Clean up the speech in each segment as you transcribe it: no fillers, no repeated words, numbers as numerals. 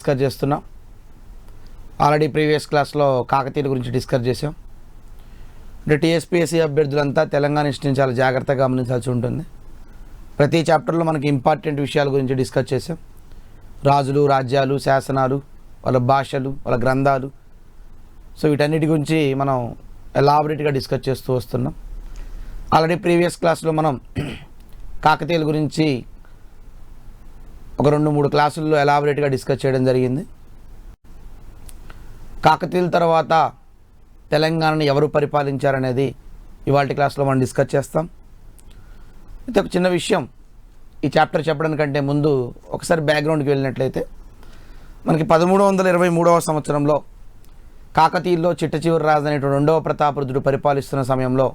Discuss చేస్తున్నాం. Already previous క్లాస్లో కాకతీయుల గురించి డిస్కస్ చేసాం. అంటే టీఎస్పీఎస్సీ అభ్యర్థులంతా తెలంగాణ హిస్టరీని చాలా జాగ్రత్తగా గమనించాల్సి ఉంటుంది. ప్రతి చాప్టర్లో మనకి ఇంపార్టెంట్ విషయాల గురించి డిస్కస్ చేసాం. రాజులు, రాజ్యాలు, శాసనాలు, వాళ్ళ భాషలు, వాళ్ళ గ్రంథాలు, సో వీటన్నిటి గురించి మనం ఎలాబరేట్గా డిస్కస్ చేస్తూ వస్తున్నాం. ఆల్రెడీ ప్రీవియస్ క్లాస్లో మనం కాకతీయుల గురించి ఒక 2-3 క్లాసుల్లో ఎలాబరేట్గా డిస్కస్ చేయడం జరిగింది. కాకతీయుల తర్వాత తెలంగాణని ఎవరు పరిపాలించారనేది ఇవాళ క్లాస్లో మనం డిస్కస్ చేస్తాం. అయితే ఒక చిన్న విషయం, ఈ చాప్టర్ చెప్పడానికంటే ముందు ఒకసారి బ్యాక్గ్రౌండ్కి వెళ్ళినట్లయితే మనకి 1323వ సంవత్సరంలో కాకతీయుల్లో చిట్ట చివరి రాజు అనేటువంటి 2వ ప్రతాపరుద్రుడు పరిపాలిస్తున్న సమయంలో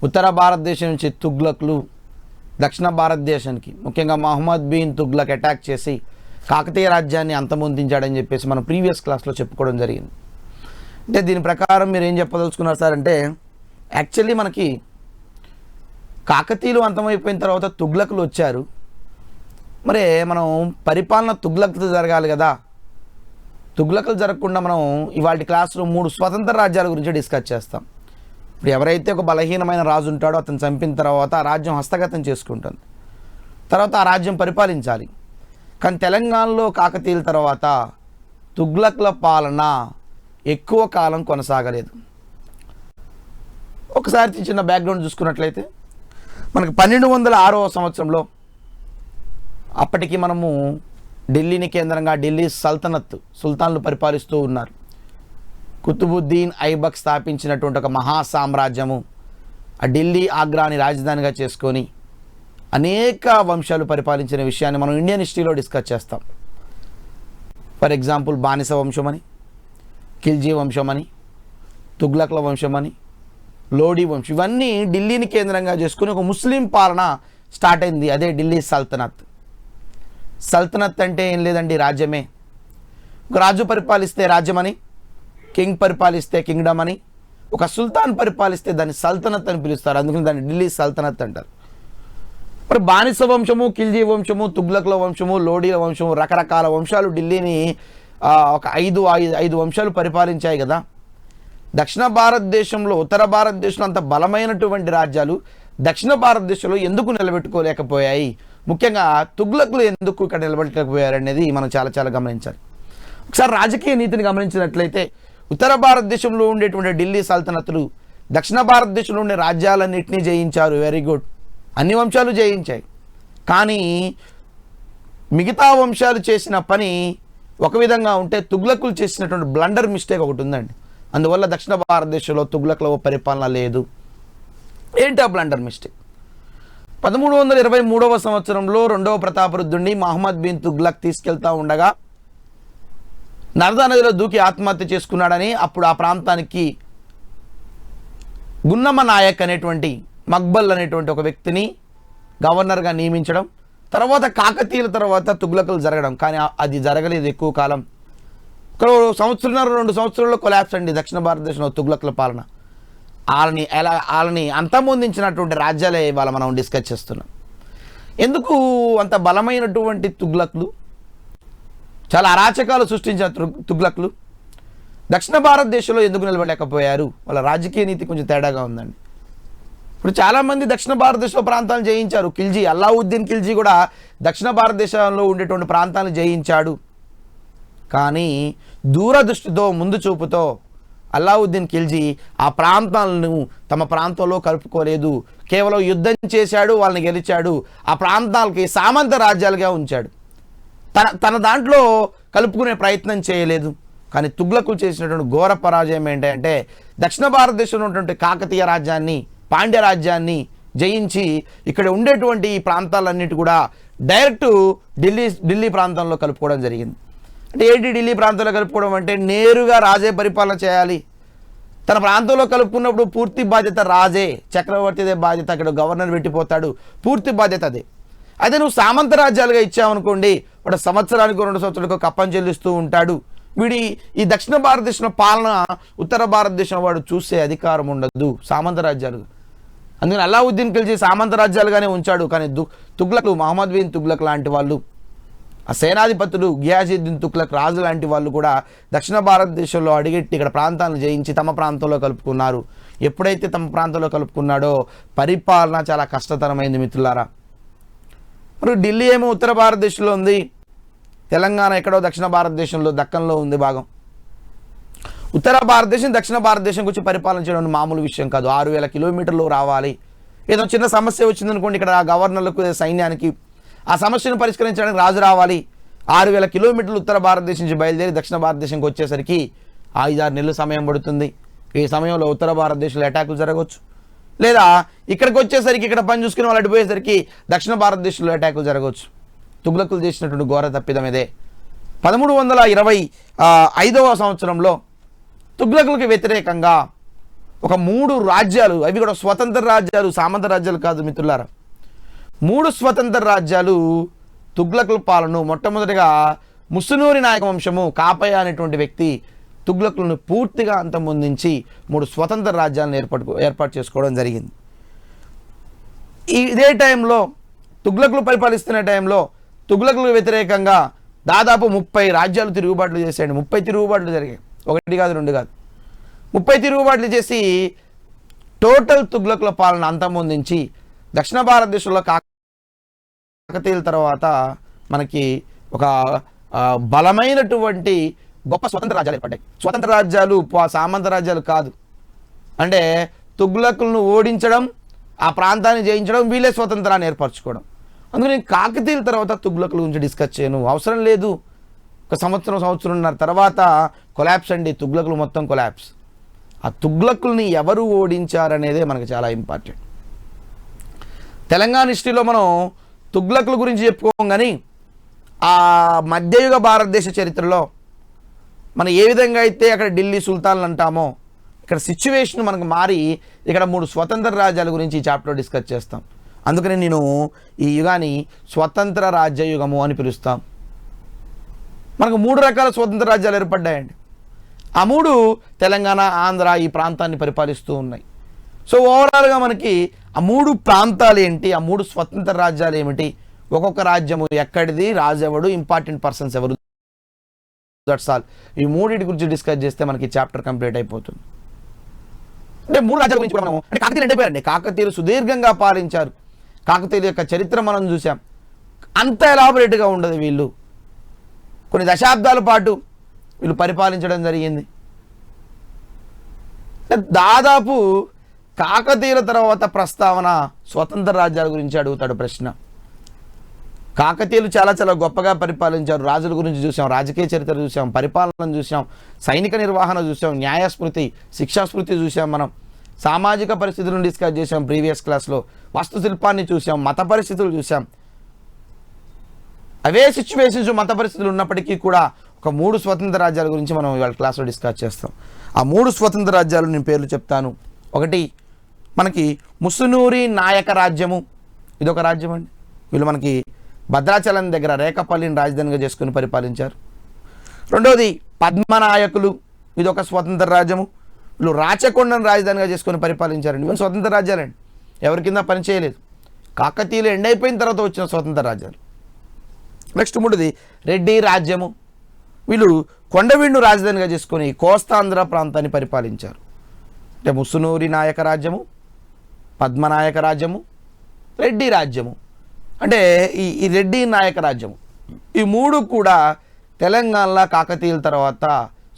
ఉత్తర భారతదేశం నుంచి తుగ్లక్లు దక్షిణ భారతదేశానికి, ముఖ్యంగా మహమ్మద్ బిన్ తుగ్లక్ అటాక్ చేసి కాకతీయ రాజ్యాన్ని అంతమొందించాడని చెప్పేసి మనం ప్రీవియస్ క్లాస్లో చెప్పుకోవడం జరిగింది. అంటే దీని ప్రకారం మీరు ఏం చెప్పదలుచుకున్నారు సార్ అంటే, యాక్చువల్లీ మనకి కాకతీయులు అంతమైపోయిన తర్వాత తుగ్లకులు వచ్చారు. మరి మనం పరిపాలన తుగ్లకులు జరగాలి కదా. తుగ్లకులు జరగకుండా మనం ఇవాళ క్లాసులో 3 స్వతంత్ర రాజ్యాల గురించి డిస్కస్ చేస్తాం. ఇప్పుడు ఎవరైతే ఒక బలహీనమైన రాజు ఉంటాడో అతను చంపిన తర్వాత ఆ రాజ్యం హస్తగతం చేసుకుంటుంది, తర్వాత ఆ రాజ్యం పరిపాలించాలి. కానీ తెలంగాణలో కాకతీయుల తర్వాత తుగ్లక్ల పాలన ఎక్కువ కాలం కొనసాగలేదు. ఒకసారి చిన్న బ్యాక్గ్రౌండ్ చూసుకున్నట్లయితే మనకి 1206వ సంవత్సరంలో, అప్పటికి మనము ఢిల్లీని కేంద్రంగా ఢిల్లీ సుల్తాన్లు పరిపాలిస్తూ ఉన్నారు. కుతుబుద్దీన్ ఐబక్ స్థాపించినటువంటి ఒక మహా సామ్రాజ్యము ఆ ఢిల్లీ, ఆగ్రాని రాజధానిగా చేసుకొని అనేక వంశాలు పరిపాలించిన విషయాన్ని మనం ఇండియన్ హిస్టరీలో డిస్కస్ చేస్తాం. ఫర్ ఎగ్జాంపుల్ బానిస వంశమని, ఖిల్జీ వంశమని, తుగ్లక్ల వంశమని, లోడీ వంశం, ఇవన్నీ ఢిల్లీని కేంద్రంగా చేసుకుని ఒక ముస్లిం పాలన స్టార్ట్ అయింది. అదే ఢిల్లీ సల్తనత్. సల్తనత్ అంటే ఏం లేదండి, రాజ్యమే. ఒక రాజు పరిపాలిస్తే రాజ్యమని, కింగ్ పరిపాలిస్తే కింగ్డమ్ అని, ఒక సుల్తాన్ పరిపాలిస్తే దాన్ని సల్తనత్ అని పిలుస్తారు. అందుకని దాన్ని ఢిల్లీ సల్తనత్ అంటారు. మరి బానిస వంశము, ఖిల్జీ వంశము, తుగ్లక్ల వంశము, లోడీల వంశము, రకరకాల వంశాలు ఢిల్లీని ఒక 5 వంశాలు పరిపాలించాయి కదా. దక్షిణ భారతదేశంలో, ఉత్తర భారతదేశంలో అంత బలమైనటువంటి రాజ్యాలు దక్షిణ భారతదేశంలో ఎందుకు నిలబెట్టుకోలేకపోయాయి, ముఖ్యంగా తుగ్లక్లు ఎందుకు ఇక్కడ నిలబెట్టలేకపోయారు అనేది మనం చాలా గమనించాలి. ఒకసారి రాజకీయ నీతిని గమనించినట్లయితే ఉత్తర భారతదేశంలో ఉండేటువంటి ఢిల్లీ సల్తనతులు దక్షిణ భారతదేశంలో ఉండే రాజ్యాలన్నింటినీ జయించారు. వెరీ గుడ్, అన్ని వంశాలు జయించాయి. కానీ మిగతా వంశాలు చేసిన పని ఒక విధంగా ఉంటే తుగ్లకులు చేసినటువంటి బ్లండర్ మిస్టేక్ ఒకటి ఉందండి. అందువల్ల దక్షిణ భారతదేశంలో తుగ్లకుల పరిపాలన లేదు. ఏంటి ఆ బ్లండర్ మిస్టేక్? 1323వ సంవత్సరంలో 2వ ప్రతాపరుద్రుడిని మహమ్మద్ బిన్ తుగ్లక్ తీసుకెళ్తా ఉండగా నర్దా నదిలో దూకి ఆత్మహత్య చేసుకున్నాడని అప్పుడు ఆ ప్రాంతానికి గున్నమ్మ నాయక్ అనేటువంటి, మక్బల్ అనేటువంటి ఒక వ్యక్తిని గవర్నర్గా నియమించడం, తర్వాత కాకతీయుల తర్వాత తుగ్లకులు జరగడం. కానీ అది జరగలేదు ఎక్కువ కాలం. ఒక 1.5-2 సంవత్సరాల్లో కొలాప్స్ అండి దక్షిణ భారతదేశంలో తుగ్లకుల పాలన. వాళ్ళని అంతమొందించినటువంటి రాజ్యాలే ఇవాళ మనం డిస్కస్ చేస్తున్నాం. ఎందుకు అంత బలమైనటువంటి తుగ్లకులు, చాలా అరాచకాలు సృష్టించిన తుగ్లక్లు దక్షిణ భారతదేశంలో ఎందుకు నిలబడలేకపోయారు? వాళ్ళ రాజకీయ నీతి కొంచెం తేడాగా ఉందండి. ఇప్పుడు చాలామంది దక్షిణ భారతదేశంలో ప్రాంతాలను జయించారు. అల్లావుద్దీన్ ఖిల్జీ కూడా దక్షిణ భారతదేశంలో ఉండేటువంటి ప్రాంతాలను జయించాడు. కానీ దూరదృష్టితో, ముందు చూపుతో అల్లావుద్దీన్ ఖిల్జీ ఆ ప్రాంతాలను తమ ప్రాంతంలో కలుపుకోలేదు. కేవలం యుద్ధం చేశాడు, వాళ్ళని గెలిచాడు, ఆ ప్రాంతాలకి సామంత రాజ్యాలుగా ఉంచాడు. తన దాంట్లో కలుపుకునే ప్రయత్నం చేయలేదు. కానీ తుగ్లకులు చేసినటువంటి ఘోర పరాజయం ఏంటంటే దక్షిణ భారతదేశంలో ఉన్నటువంటి కాకతీయ రాజ్యాన్ని, పాండ్య రాజ్యాన్ని జయించి ఇక్కడ ఉండేటువంటి ఈ ప్రాంతాలన్నిటి కూడా డైరెక్ట్ ఢిల్లీ ప్రాంతంలో కలుపుకోవడం జరిగింది. అంటే ఏంటి ఢిల్లీ ప్రాంతంలో కలుపుకోవడం అంటే, నేరుగా రాజే పరిపాలన చేయాలి. తన ప్రాంతంలో కలుపుకున్నప్పుడు పూర్తి బాధ్యత రాజే, చక్రవర్తిదే బాధ్యత. అక్కడ గవర్నర్ పెట్టిపోతాడు, పూర్తి బాధ్యత అదే. అదే నువ్వు సామంత రాజ్యాలుగా ఇచ్చావనుకోండి, వాడు సంవత్సరానికి 2 సంవత్సరాలకు కప్పం చెల్లిస్తూ ఉంటాడు. ఈ దక్షిణ భారతదేశంలో పాలన ఉత్తర భారతదేశం వాడు చూసే అధికారం ఉండదు, సామంత రాజ్యాలు. అందుకని అల్లావుద్దీన్ ఖిల్జీ సామంత రాజ్యాలుగానే ఉంచాడు. కానీ తుగ్లక్లు, మహమ్మద్ బిన్ తుగ్లక్ లాంటి వాళ్ళు ఆ సేనాధిపతులు గియాజుద్దీన్ తుగ్లక్ రాజు లాంటి వాళ్ళు కూడా దక్షిణ భారతదేశంలో అడిగెట్టి ఇక్కడ ప్రాంతాలను జయించి తమ ప్రాంతంలో కలుపుకున్నారు. ఎప్పుడైతే తమ ప్రాంతంలో కలుపుకున్నాడో పరిపాలన చాలా కష్టతరమైంది మిత్రులారా. మరి ఢిల్లీ ఏమో ఉత్తర భారతదేశంలో ఉంది, తెలంగాణ ఎక్కడో దక్షిణ భారతదేశంలో దక్కన్లో ఉంది భాగం. ఉత్తర భారతదేశం దక్షిణ భారతదేశం గురించి పరిపాలన చేయడం మామూలు విషయం కాదు. 6000 కిలోమీటర్లు రావాలి. ఏదో చిన్న సమస్య వచ్చిందనుకోండి, ఇక్కడ గవర్నర్లకు సైన్యానికి ఆ సమస్యను పరిష్కరించడానికి రాజు రావాలి. 6000 కిలోమీటర్లు ఉత్తర భారతదేశం నుంచి బయలుదేరి దక్షిణ భారతదేశంకి వచ్చేసరికి 5-6 నెలలు సమయం పడుతుంది. ఈ సమయంలో ఉత్తర భారతదేశంలో అటాకులు జరగవచ్చు, లేదా ఇక్కడికి వచ్చేసరికి ఇక్కడ పని చూసుకుని వాళ్ళు అడిపోయేసరికి దక్షిణ భారతదేశంలో అటాకులు జరగవచ్చు. తుగ్లకులు చేసినటువంటి ఘోర తప్పిదం ఇదే. 1325వ సంవత్సరంలో తుగ్లకులకు వ్యతిరేకంగా ఒక 3 రాజ్యాలు, అవి కూడా స్వతంత్ర రాజ్యాలు, సామంత రాజ్యాలు కాదు మిత్రులారా, 3 స్వతంత్ర రాజ్యాలు తుగ్లకుల పాలన. మొట్టమొదటిగా ముస్సునూరి నాయక వంశము కాపయ అనేటువంటి వ్యక్తి తుగ్లకులను పూర్తిగా అంతమొందించి 3 స్వతంత్ర రాజ్యాలను ఏర్పాటు చేసుకోవడం జరిగింది. ఇదే టైంలో తుగ్లకులు పరిపాలిస్తున్న టైంలో తుగ్లకులకు వ్యతిరేకంగా దాదాపు 30 రాజ్యాలు తిరుగుబాట్లు చేశాడు. 30 తిరుగుబాట్లు జరిగాయి, 1 కాదు 2 కాదు, 30 తిరుగుబాట్లు చేసి టోటల్ తుగ్లకుల పాలన అంతమొందించి దక్షిణ భారతదేశంలో కాకతీయుల తర్వాత మనకి ఒక బలమైనటువంటి గొప్ప స్వతంత్ర రాజ్యాలు ఏర్పడ్డాయి. స్వతంత్ర రాజ్యాలు సామంత రాజ్యాలు కాదు. అంటే తుగ్లకులను ఓడించడం, ఆ ప్రాంతాన్ని జయించడం, వీళ్ళే స్వతంత్రాన్ని ఏర్పరచుకోవడం. అందుకని కాకతీయుల తర్వాత తుగ్లకుల గురించి డిస్కస్ చేయను అవసరం లేదు. ఒక సంవత్సరంన్నర తర్వాత కొలాప్స్ అండి, తుగ్లకులు మొత్తం కొలాప్స్. ఆ తుగ్లకుల్ని ఎవరు ఓడించారనేదే మనకు చాలా ఇంపార్టెంట్. తెలంగాణ హిస్టరీలో మనం తుగ్లకుల గురించి చెప్పుకోం, కానీ ఆ మధ్యయుగ భారతదేశ చరిత్రలో మనం ఏ విధంగా అయితే అక్కడ ఢిల్లీ సుల్తాన్లు అంటామో, ఇక్కడ సిచ్యువేషన్ మనకు మారి ఇక్కడ 3 స్వతంత్ర రాజ్యాల గురించి ఈ చాప్టర్లో డిస్కస్ చేస్తాం. అందుకని నేను ఈ యుగాన్ని స్వతంత్ర రాజ్య యుగము అని పిలుస్తాం. మనకు 3 రకాల స్వతంత్ర రాజ్యాలు ఏర్పడ్డాయండి. ఆ 3 తెలంగాణ, ఆంధ్ర ఈ ప్రాంతాన్ని పరిపాలిస్తూ ఉన్నాయి. సో ఓవరాల్గా మనకి ఆ 3 ప్రాంతాలు ఏంటి, ఆ 3 స్వతంత్ర రాజ్యాలు ఏమిటి, ఒక్కొక్క రాజ్యము ఎక్కడిది, రాజు ఎవడు, ఇంపార్టెంట్ పర్సన్స్ ఎవరు, దట్స్ ఆల్. ఈ 3 గురించి డిస్కస్ చేస్తే మనకి చాప్టర్ కంప్లీట్ అయిపోతుంది. అంటే 3 రాజ్యాల గురించి మనం అంటే కాకతీయులు ఎండిపోయారండి. కాకతీయులు సుదీర్ఘంగా పాలించారు. కాకతీయుల యొక్క చరిత్ర మనం చూసాం. అంత ఎలాబొరేట్గా ఉండదు. వీళ్ళు కొన్ని దశాబ్దాల పాటు వీళ్ళు పరిపాలించడం జరిగింది. దాదాపు కాకతీయుల తర్వాత ప్రస్తావన స్వతంత్ర రాజ్యాల గురించి అడుగుతాడు ప్రశ్న. కాకతీయులు చాలా చాలా గొప్పగా పరిపాలించారు. రాజుల గురించి చూసాం, రాజకీయ చరిత్ర చూసాం, పరిపాలన చూసాం, సైనిక నిర్వహణ చూసాం, న్యాయస్మృతి, శిక్షాస్మృతి చూసాం, మనం సామాజిక పరిస్థితులను డిస్కస్ చేసాం ప్రీవియస్ క్లాస్లో, వాస్తుశిల్పాన్ని చూసాం, మత పరిస్థితులు చూసాం. అవే సిచ్యువేషన్స్ మత పరిస్థితులు ఉన్నప్పటికీ కూడా ఒక 3 స్వతంత్ర రాజ్యాల గురించి మనం ఇవాళ క్లాస్లో డిస్కస్ చేస్తాం. ఆ 3 స్వతంత్ర రాజ్యాలు నేను పేర్లు చెప్తాను. ఒకటి మనకి ముస్సునూరి నాయక రాజ్యము, ఇదొక రాజ్యం అండి. వీళ్ళు మనకి భద్రాచలం దగ్గర రేకపల్లిని రాజధానిగా చేసుకుని పరిపాలించారు. రెండవది పద్మనాయకులు, ఇదొక స్వతంత్ర రాజ్యము. వీళ్ళు రాచకొండను రాజధానిగా చేసుకుని పరిపాలించారండి. ఇవన్నీ స్వతంత్ర రాజ్యాలండి, ఎవరి కింద పని చేయలేదు. కాకతీయులు ఎండ్ అయిపోయిన తర్వాత వచ్చిన స్వతంత్ర రాజ్యాలు. నెక్స్ట్ 3ది రెడ్డి రాజ్యము. వీళ్ళు కొండవీడును రాజధానిగా చేసుకొని కోస్తాంధ్ర ప్రాంతాన్ని పరిపాలించారు. అంటే ముస్సునూరి నాయక రాజ్యము, పద్మనాయక రాజ్యము, రెడ్డి రాజ్యము. అంటే ఈ రెడ్డి నాయక రాజ్యము, ఈ 3 కూడా తెలంగాణలో కాకతీయుల తర్వాత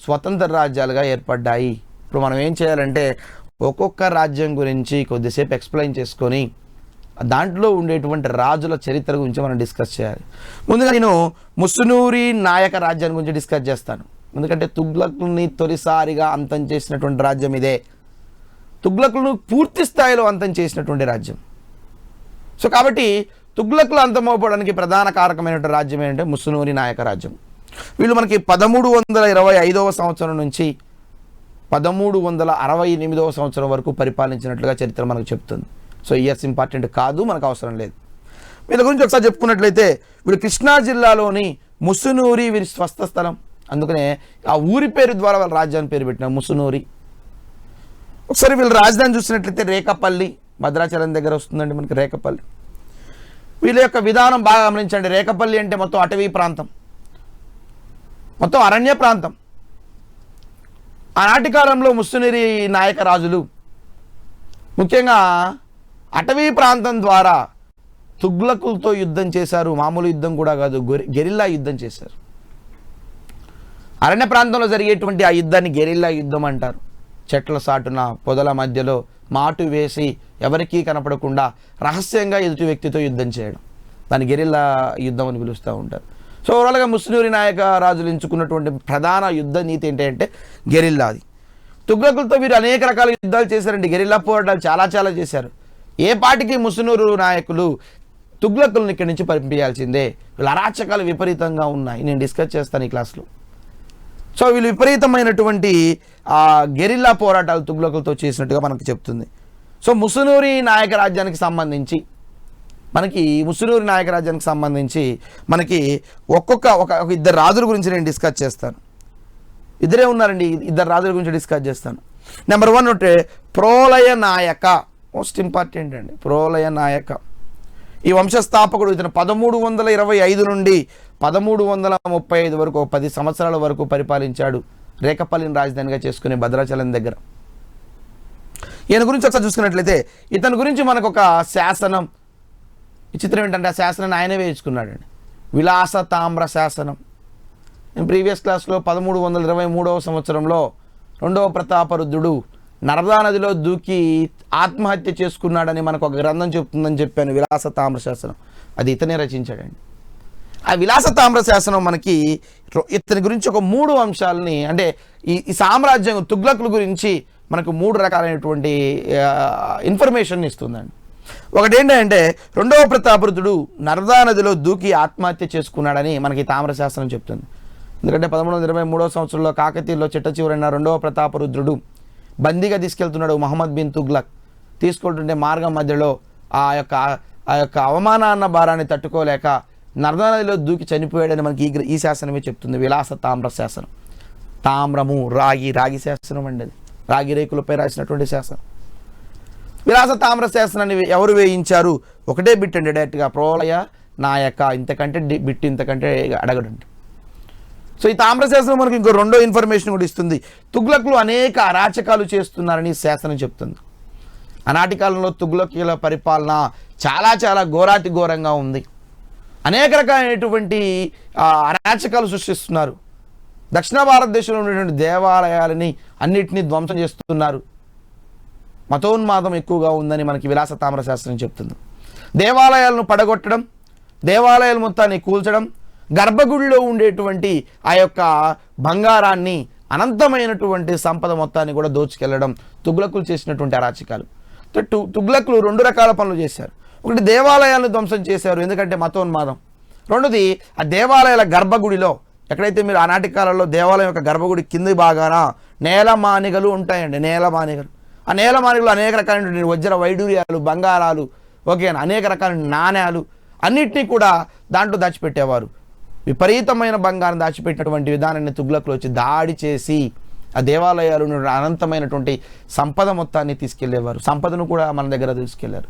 స్వతంత్ర రాజ్యాలుగా ఏర్పడ్డాయి. ఇప్పుడు మనం ఏం చేయాలంటే ఒక్కొక్క రాజ్యం గురించి కొద్దిసేపు ఎక్స్ప్లెయిన్ చేసుకొని దాంట్లో ఉండేటువంటి రాజుల చరిత్ర గురించి మనం డిస్కస్ చేయాలి. ముందుగా నేను ముస్సునూరి నాయక రాజ్యాన్ని గురించి డిస్కస్ చేస్తాను. ఎందుకంటే తుగ్లకుల్ని తొలిసారిగా అంతం చేసినటువంటి రాజ్యం ఇదే. తుగ్లకులను పూర్తి స్థాయిలో అంతం చేసినటువంటి రాజ్యం. సో కాబట్టి తుగ్లకులు అంతమవడానికి ప్రధాన కారకమైనటువంటి రాజ్యం ఏంటంటే ముస్సునూరి నాయక రాజ్యం. వీళ్ళు మనకి 1325వ సంవత్సరం నుంచి 1368వ సంవత్సరం వరకు పరిపాలించినట్లుగా చరిత్ర మనకు చెప్తుంది. సో ఇయర్స్ ఇంపార్టెంట్ కాదు, మనకు అవసరం లేదు. వీళ్ళ గురించి ఒకసారి చెప్పుకున్నట్లయితే వీళ్ళు కృష్ణా జిల్లాలోని ముస్సునూరి వీరి స్వస్థ స్థలం. అందుకనే ఆ ఊరి పేరు ద్వారా వాళ్ళ రాజ్యాన్ని పేరు పెట్టిన ముస్సునూరి. ఒకసారి వీళ్ళ రాజధాని చూసినట్లయితే రేకపల్లి, భద్రాచలం దగ్గర వస్తుందండి మనకి రేకపల్లి. వీళ్ళ యొక్క విధానం బాగా గమనించండి. రేకపల్లి అంటే మొత్తం అటవీ ప్రాంతం, మొత్తం అరణ్య ప్రాంతం. ఆనాటి కాలంలో ముస్లిం నాయక రాజులు ముఖ్యంగా అటవీ ప్రాంతం ద్వారా తుగ్లకులతో యుద్ధం చేశారు. మామూలు యుద్ధం కూడా కాదు, గెరిల్లా యుద్ధం చేశారు. అరణ్య ప్రాంతంలో జరిగేటువంటి ఆ యుద్ధాన్ని గెరిల్లా యుద్ధం అంటారు. చెట్ల సాటున పొదల మధ్యలో మాటు వేసి ఎవరికీ కనపడకుండా రహస్యంగా ఎదుటి వ్యక్తితో యుద్ధం చేయడం, దాన్ని గెరిల్లా యుద్ధం అని పిలుస్తూ ఉంటారు. సో ఓవరాల్గా ముస్లిం నాయక రాజులు ఎంచుకున్నటువంటి ప్రధాన యుద్ధ నీతి ఏంటంటే గెరిల్లాది. తుగ్లకులతో వీరు అనేక రకాల యుద్ధాలు చేశారండి. గెరిల్లా పోరాటాలు చాలా చాలా చేశారు. ఏ పాటికి ముస్లిం నాయకులు తుగ్లకులను ఇక్కడి నుంచి పంపించాల్సిందే. వీళ్ళ అరాచకాలు విపరీతంగా ఉన్నాయి, నేను డిస్కస్ చేస్తాను ఈ క్లాస్లో. సో వీళ్ళు విపరీతమైనటువంటి గెరిల్లా పోరాటాలు తుగ్లకులతో చేసినట్టుగా మనకు చెప్తుంది. సో ముస్లిం నాయక రాజ్యానికి సంబంధించి మనకి ఒక ఇద్దరు రాజుల గురించి నేను డిస్కస్ చేస్తాను. ఇద్దరే ఉన్నారండి, ఇద్దరు రాజుల గురించి డిస్కస్ చేస్తాను. నెంబర్ 1 అంటే ప్రోలయ నాయక, మోస్ట్ ఇంపార్టెంట్ అండి. ప్రోలయ నాయక ఈ వంశస్థాపకుడు. ఇతను 1325 నుండి 1335 వరకు 10 సంవత్సరాల వరకు పరిపాలించాడు. రేకపల్లిని రాజధానిగా చేసుకునే భద్రాచలం దగ్గర. ఈయన గురించి ఒకసారి చూసుకున్నట్లయితే ఇతని గురించి మనకు ఒక శాసనం, విచిత్రం ఏంటంటే ఆ శాసనాన్ని ఆయనే వేయించుకున్నాడండి. విలాస తామ్ర శాసనం. నేను ప్రీవియస్ క్లాస్లో 1323వ సంవత్సరంలో 2వ ప్రతాపరుద్రుడు నర్మదా నదిలో దూకి ఆత్మహత్య చేసుకున్నాడని మనకు ఒక గ్రంథం చెప్తుందని చెప్పాను. విలాస తామ్ర శాసనం అది ఇతనే రచించాడండి. ఆ విలాస తామ్ర శాసనం మనకి ఇతని గురించి ఒక 3 అంశాలని, అంటే ఈ సామ్రాజ్యం తుగ్లకుల గురించి మనకు 3 రకాలైనటువంటి ఇన్ఫర్మేషన్ ఇస్తుందండి. ఒకటి ఏంటంటే 2వ ప్రతాపరుద్రుడు నర్మదా నదిలో దూకి ఆత్మహత్య చేసుకున్నాడని మనకి తామ్ర శాసనం చెప్తుంది. ఎందుకంటే 1323వ సంవత్సరంలో కాకతీయులో చిట్ట చివరైన 2వ ప్రతాపరుద్రుడు బందీగా తీసుకెళ్తున్నాడు మహమ్మద్ బిన్ తుగ్లక్. తీసుకుంటుంటే మార్గం మధ్యలో ఆ యొక్క అవమానాన్న భారాన్ని తట్టుకోలేక నర్మదా నదిలో దూకి చనిపోయాడని మనకి ఈ శాసనమే చెప్తుంది. విలాస తామ్ర శాసనం. తామ్రము రాగి శాసనం అండి, అది రాగి రేకులపై రాసినటువంటి శాసనం. విలాస తామ్ర శాసనాన్ని ఎవరు వేయించారు? ఒకటే బిట్ అండి, డైరెక్ట్గా ప్రోలయ నాయక. ఇంతకంటే అడగడండి. సో ఈ తామ్ర శాసనం మనకి ఇంకో 2వ ఇన్ఫర్మేషన్ కూడా ఇస్తుంది. తుగ్లకులు అనేక అరాచకాలు చేస్తున్నారని శాసనం చెప్తుంది. ఆనాటి కాలంలో తుగ్లకుల పరిపాలన చాలా చాలా ఘోరాతి ఘోరంగా ఉంది. అనేక రకాలైనటువంటి అరాచకాలు సృష్టిస్తున్నారు. దక్షిణ భారతదేశంలో ఉన్నటువంటి దేవాలయాలని అన్నిటినీ ధ్వంసం చేస్తున్నారు. మతోన్మాదం ఎక్కువగా ఉందని మనకి విలాస తామ్ర శాస్త్రం చెప్తుంది. దేవాలయాలను పడగొట్టడం, దేవాలయాల మొత్తాన్ని కూల్చడం, గర్భగుడిలో ఉండేటువంటి ఆ యొక్క బంగారాన్ని, అనంతమైనటువంటి సంపద మొత్తాన్ని కూడా దోచుకెళ్లడం తుగ్లకులు చేసినటువంటి అరాచకాలు. తుగ్లకులు 2 రకాల పనులు చేశారు. ఒకటి దేవాలయాలను ధ్వంసం చేశారు, ఎందుకంటే మతోన్మాదం. 2ది ఆ దేవాలయాల గర్భగుడిలో, ఎక్కడైతే మీరు ఆనాటి కాలంలో దేవాలయం యొక్క గర్భగుడి కింది భాగాన నేలమానిగలు ఉంటాయండి, నేలమానిగలు. ఆ నేలమానిగలు అనేక రకాలైన వజ్ర వైడూర్యాలు, బంగారాలు, ఓకేనా, అనేక రకాల నాణ్యాలు అన్నిటినీ కూడా దాంట్లో దాచిపెట్టేవారు. విపరీతమైన బంగారం దాచిపెట్టినటువంటి విధానాన్ని తుగ్లకులు వచ్చి దాడి చేసి ఆ దేవాలయాలు అనంతమైనటువంటి సంపద మొత్తాన్ని తీసుకెళ్లేవారు. సంపదను కూడా మన దగ్గర తీసుకెళ్లారు.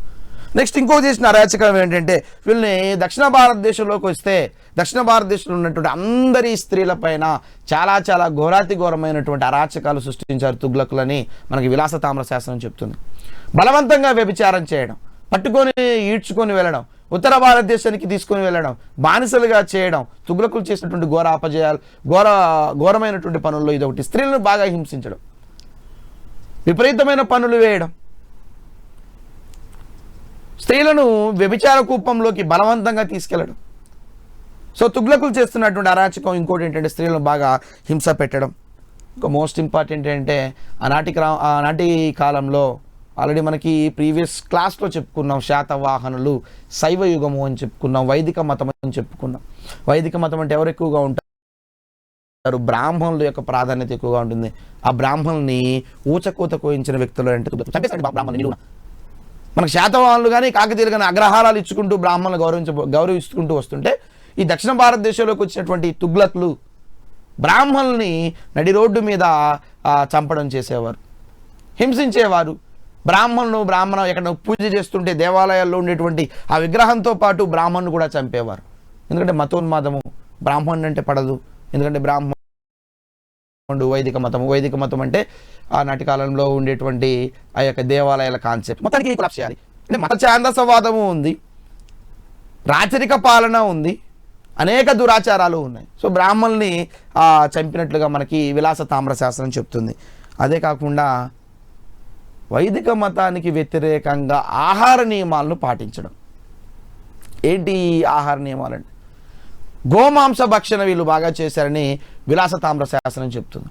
నెక్స్ట్ ఇంకో చేసిన అరాచకం ఏంటంటే వీళ్ళని దక్షిణ భారతదేశంలోకి వస్తే దక్షిణ భారతదేశంలో ఉన్నటువంటి అందరి స్త్రీల పైన చాలా చాలా ఘోరాతి ఘోరమైనటువంటి అరాచకాలు సృష్టించారు తుగ్లకులని మనకి విలాస తామ్ర శాసనం చెప్తుంది. బలవంతంగా వ్యభిచారం చేయడం, పట్టుకొని ఈడ్చుకొని వెళ్ళడం, ఉత్తర భారతదేశానికి తీసుకొని వెళ్ళడం, బానిసలుగా చేయడం తుగ్లకులు చేసినటువంటి ఘోరమైనటువంటి పనుల్లో ఇది ఒకటి. స్త్రీలను బాగా హింసించడం, విపరీతమైన పనులు వేయడం, స్త్రీలను వ్యభిచార కూపంలోకి బలవంతంగా తీసుకెళ్లడం. సో తుగ్లకులు చేస్తున్నటువంటి అరాచకం ఇంకోటి ఏంటంటే స్త్రీలను బాగా హింస పెట్టడం. ఇంకా మోస్ట్ ఇంపార్టెంట్ ఏంటంటే ఆనాటి కాలంలో ఆల్రెడీ మనకి ప్రీవియస్ క్లాస్లో చెప్పుకున్నాం, శాతవాహనులు, శైవ యుగము అని చెప్పుకున్నాం, వైదిక మతం అని చెప్పుకున్నాం. వైదిక మతం అంటే ఎవరు ఎక్కువగా ఉంటారు? బ్రాహ్మణుల యొక్క ప్రాధాన్యత ఎక్కువగా ఉంటుంది. ఆ బ్రాహ్మణుల్ని ఊచకోత కోయించిన వ్యక్తులు అంటే బ్రాహ్మణులు. మనకు శాతవాహనులు కానీ కాకతీయులు కానీ అగ్రహారాలు ఇచ్చుకుంటూ బ్రాహ్మణులు గౌరవించుకుంటూ వస్తుంటే ఈ దక్షిణ భారతదేశంలోకి వచ్చినటువంటి తుగ్లకులు బ్రాహ్మణుల్ని నడి రోడ్డు మీద చంపడం చేసేవారు, హింసించేవారు. బ్రాహ్మణ ఎక్కడ పూజ చేస్తుంటే దేవాలయాల్లో ఉండేటువంటి ఆ విగ్రహంతో పాటు బ్రాహ్మణ్ణు కూడా చంపేవారు. ఎందుకంటే మతోన్మాదము, బ్రాహ్మణుడు అంటే పడదు. ఎందుకంటే బ్రాహ్మణుడు వైదిక మతం అంటే ఆనాటి కాలంలో ఉండేటువంటి ఆ యొక్క దేవాలయాల కాన్సెప్ట్ మొత్తానికి కొలాప్స్ చేయాలి. అంటే మత ఛాందసవాదము ఉంది, రాచరిక పాలన ఉంది, అనేక దురాచారాలు ఉన్నాయి. సో బ్రాహ్మణుల్ని చంపినట్లుగా మనకి విలాస తామ్ర శాస్త్రం చెప్తుంది. అదే కాకుండా వైదిక మతానికి వ్యతిరేకంగా ఆహార నియమాలను పాటించడం. ఏంటి ఆహార నియమాలండి? గోమాంస భక్షణ వీళ్ళు బాగా చేశారని విలాస తామ్ర శాస్త్రం చెప్తుంది.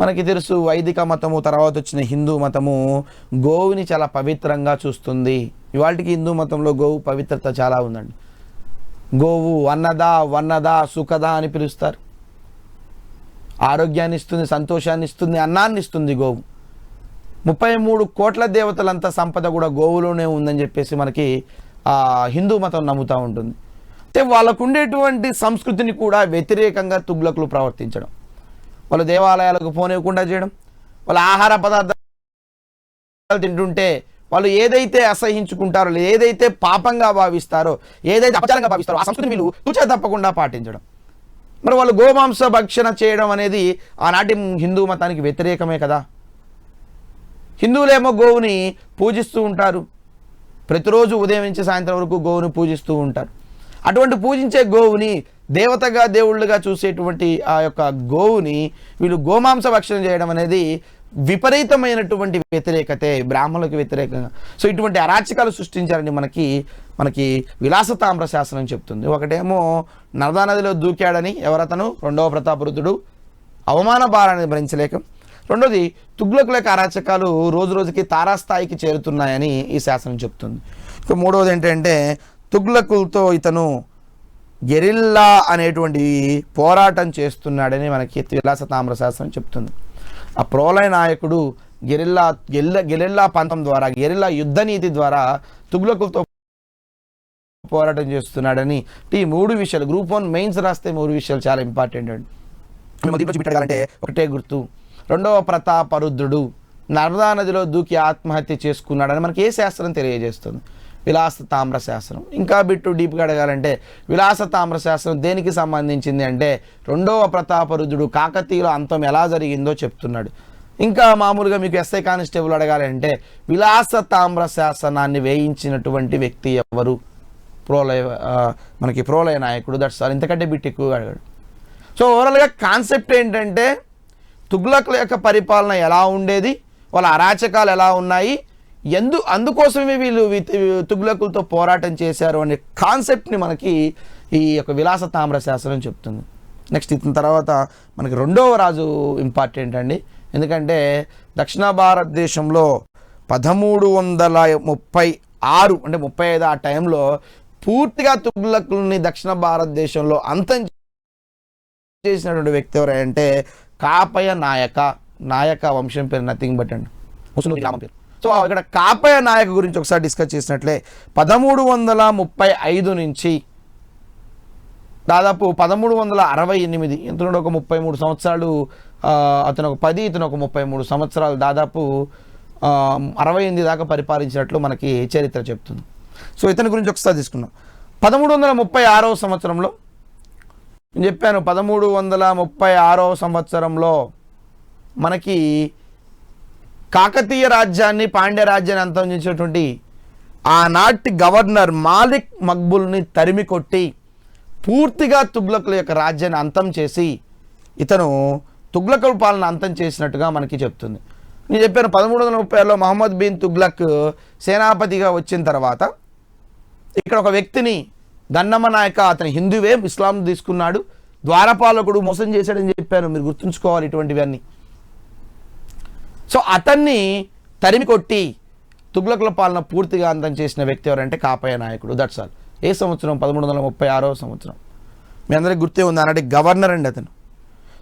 మనకి తెలుసు వైదిక మతము తర్వాత వచ్చిన హిందూ మతము గోవుని చాలా పవిత్రంగా చూస్తుంది. ఇవాళకి హిందూ మతంలో గోవు పవిత్రత చాలా ఉందండి. గోవు వన్నదా సుఖదా అని పిలుస్తారు. ఆరోగ్యాన్ని ఇస్తుంది, సంతోషాన్ని ఇస్తుంది, అన్నాన్ని ఇస్తుంది గోవు. 33 కోట్ల దేవతలంతా సంపద కూడా గోవులోనే ఉందని చెప్పేసి మనకి హిందూ మతం నమ్ముతూ ఉంటుంది. అంటే వాళ్ళకు ఉండేటువంటి సంస్కృతిని కూడా వ్యతిరేకంగా తుగ్లకులు ప్రవర్తించడం, వాళ్ళు దేవాలయాలకు పోనివ్వకుండా చేయడం, వాళ్ళ ఆహార పదార్థాలు తింటుంటే వాళ్ళు ఏదైతే అసహించుకుంటారో, ఏదైతే పాపంగా భావిస్తారో, ఏదైతే అపచారంగా భావిస్తారో ఆ సంస్కృతిని వీళ్ళు తూచా తప్పకుండా పాటించడం. మరి వాళ్ళు గోమాంస భక్షణ చేయడం అనేది ఆనాటి హిందూ మతానికి వ్యతిరేకమే కదా. హిందువులేమో గోవుని పూజిస్తూ ఉంటారు, ప్రతిరోజు ఉదయం నుంచి సాయంత్రం వరకు గోవుని పూజిస్తూ ఉంటారు. అటువంటి పూజించే గోవుని దేవతగా దేవుళ్ళుగా చూసేటువంటి ఆ యొక్క గోవుని వీళ్ళు గోమాంస భక్షణ చేయడం అనేది విపరీతమైనటువంటి వ్యతిరేకతే, బ్రాహ్మణులకు వ్యతిరేకంగా. సో ఇటువంటి అరాచకాలు సృష్టించారని మనకి విలాస తామ్ర శాస్త్రం చెప్తుంది. ఒకటేమో నర్మదా నదిలో దూకాడని ఎవరతను, రెండవ ప్రతాపరుద్రుడు అవమాన భారాన్ని భరించలేక. రెండోది తుగ్లకుల యొక్క అరాచకాలు రోజు రోజుకి తారాస్థాయికి చేరుతున్నాయని ఈ శాస్త్రం చెప్తుంది. ఇక మూడవది ఏంటంటే తుగ్లకులతో ఇతను గెరిల్లా అనేటువంటి పోరాటం చేస్తున్నాడని మనకి విలాస తామ్ర శాస్త్రం చెప్తుంది. ఆ ప్రోలయ నాయకుడు గెరిల్లా పంతం ద్వారా, గెరిల్లా యుద్ధ నీతి ద్వారా తుగ్లకులతో పోరాటం చేస్తున్నాడని. ఈ 3 విషయాలు గ్రూప్ 1 మెయిన్స్ రాస్తే 3 విషయాలు చాలా ఇంపార్టెంట్ అండి. చూపెట్టాలంటే ఒకటే గుర్తు, రెండవ ప్రతాపరుద్రుడు నర్మదా నదిలో దూకి ఆత్మహత్య చేసుకున్నాడని మనకి ఏ శాస్త్రం తెలియజేస్తుంది? విలాస తామ్ర శాస్త్రం. ఇంకా బిట్టు డీప్గా అడగాలంటే విలాస తామ్ర శాస్త్రం దేనికి సంబంధించింది అంటే రెండవ ప్రతాపరుద్రుడు కాకతీయుల అంతం ఎలా జరిగిందో చెప్తున్నాడు. ఇంకా మామూలుగా మీకు ఎస్ఐ కానిస్టేబుల్ అడగాలంటే విలాస తామ్ర శాసనాన్ని వేయించినటువంటి వ్యక్తి ఎవరు? ప్రోలయ నాయకుడు. That's all. ఇంతకంటే బిట్ ఎక్కువగా అడగాడు. సో ఓవరాల్గా కాన్సెప్ట్ ఏంటంటే తుగ్లకుల యొక్క పరిపాలన ఎలా ఉండేది, వాళ్ళ అరాచకాలు ఎలా ఉన్నాయి, అందుకోసమే వీళ్ళు తుగ్లకులతో పోరాటం చేశారు అనే కాన్సెప్ట్ని మనకి ఈ యొక్క విలాస తామ్ర శాస్త్రం చెప్తుంది. నెక్స్ట్ ఇతని తర్వాత మనకి రెండవ రాజు ఇంపార్టెంట్ అండి. ఎందుకంటే దక్షిణ భారతదేశంలో 1336 అంటే 35 ఆ టైంలో పూర్తిగా తుగ్లకుల్ని దక్షిణ భారతదేశంలో అంతం చేసినటువంటి వ్యక్తి ఎవరంటే కాపయ నాయక వంశం పేరు నథింగ్ బట్ అండి ముస్లిం గ్రామం పేరు. సో ఇక్కడ కాపయ నాయక గురించి ఒకసారి డిస్కస్ చేసినట్లే 1335 నుంచి దాదాపు 1368, ఇతను ఒక 33 సంవత్సరాలు, అతను ఒక 10, ఇతను ఒక 33 సంవత్సరాలు, దాదాపు 68 దాకా పరిపాలించినట్లు మనకి చరిత్ర చెప్తుంది. సో ఇతని గురించి ఒకసారి తీసుకున్నాం. 1336 సంవత్సరంలో నేను చెప్పాను, 1336 సంవత్సరంలో మనకి కాకతీయ రాజ్యాన్ని, పాండ్య రాజ్యాన్ని అంతం చేసినటువంటి ఆనాటి గవర్నర్ మాలిక్ మక్బుల్ని తరిమి కొట్టి పూర్తిగా తుగ్లకుల యొక్క రాజ్యాన్ని అంతం చేసి ఇతను తుగ్లకుల పాలన అంతం చేసినట్టుగా మనకి చెప్తుంది. నేను చెప్పాను 1336లో మహమ్మద్ బిన్ తుగ్లక్ సేనాపతిగా వచ్చిన తర్వాత ఇక్కడ ఒక వ్యక్తిని గన్నమ నాయక, అతని హిందువే, ఇస్లాం తీసుకున్నాడు, ద్వారపాలకుడు మోసం చేశాడని చెప్పాను. మీరు గుర్తుంచుకోవాలి ఇటువంటివన్నీ. సో అతన్ని తరిమి కొట్టి తుగ్లకుల పాలన పూర్తిగా అంతం చేసిన వ్యక్తి ఎవరంటే కాపయ నాయకుడు. That's all. ఏ సంవత్సరం? 1336 సంవత్సరం. మీ అందరికి గుర్తే ఉంది, ఆనాటి గవర్నర్ అండి అతను.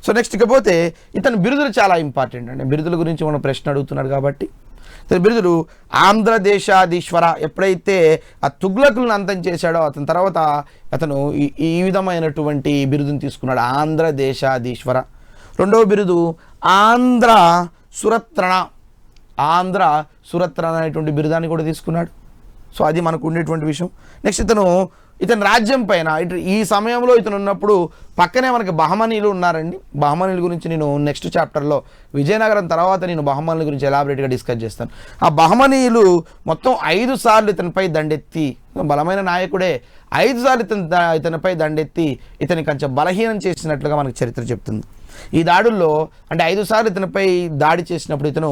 సో నెక్స్ట్ ఇకపోతే ఇతని బిరుదులు చాలా ఇంపార్టెంట్ అండి. బిరుదుల గురించి మనం ప్రశ్న అడుగుతున్నాడు కాబట్టి ఇతని బిరుదులు ఆంధ్రదేశాధీశ్వర. ఎప్పుడైతే ఆ తుగ్లకులను అంతం చేశాడో అతని తర్వాత అతను ఈ విధమైనటువంటి బిరుదుని తీసుకున్నాడు, ఆంధ్రదేశాధీశ్వర. రెండవ బిరుదు ఆంధ్ర సురత్రణ. ఆంధ్ర సురత్ర అనేటువంటి బిరుదాన్ని కూడా తీసుకున్నాడు. సో అది మనకు ఉండేటువంటి విషయం. నెక్స్ట్ ఇతని రాజ్యం పైన ఈ సమయంలో ఇతను ఉన్నప్పుడు పక్కనే మనకి బహమనీయులు ఉన్నారండి. బహమనీయుల గురించి నేను నెక్స్ట్ చాప్టర్లో విజయనగరం తర్వాత నేను బహమనీయుల గురించి ఎలాబరేట్గా డిస్కస్ చేస్తాను. ఆ బహమనీయులు మొత్తం 5 సార్లు ఇతనిపై దండెత్తి, బలమైన నాయకుడే, 5 సార్లు ఇతనిపై దండెత్తి ఇతని కొంచెం బలహీనం చేసినట్లుగా మనకు చరిత్ర చెప్తుంది. ఈ దాడుల్లో అంటే 5 సార్లు ఇతనిపై దాడి చేసినప్పుడు ఇతను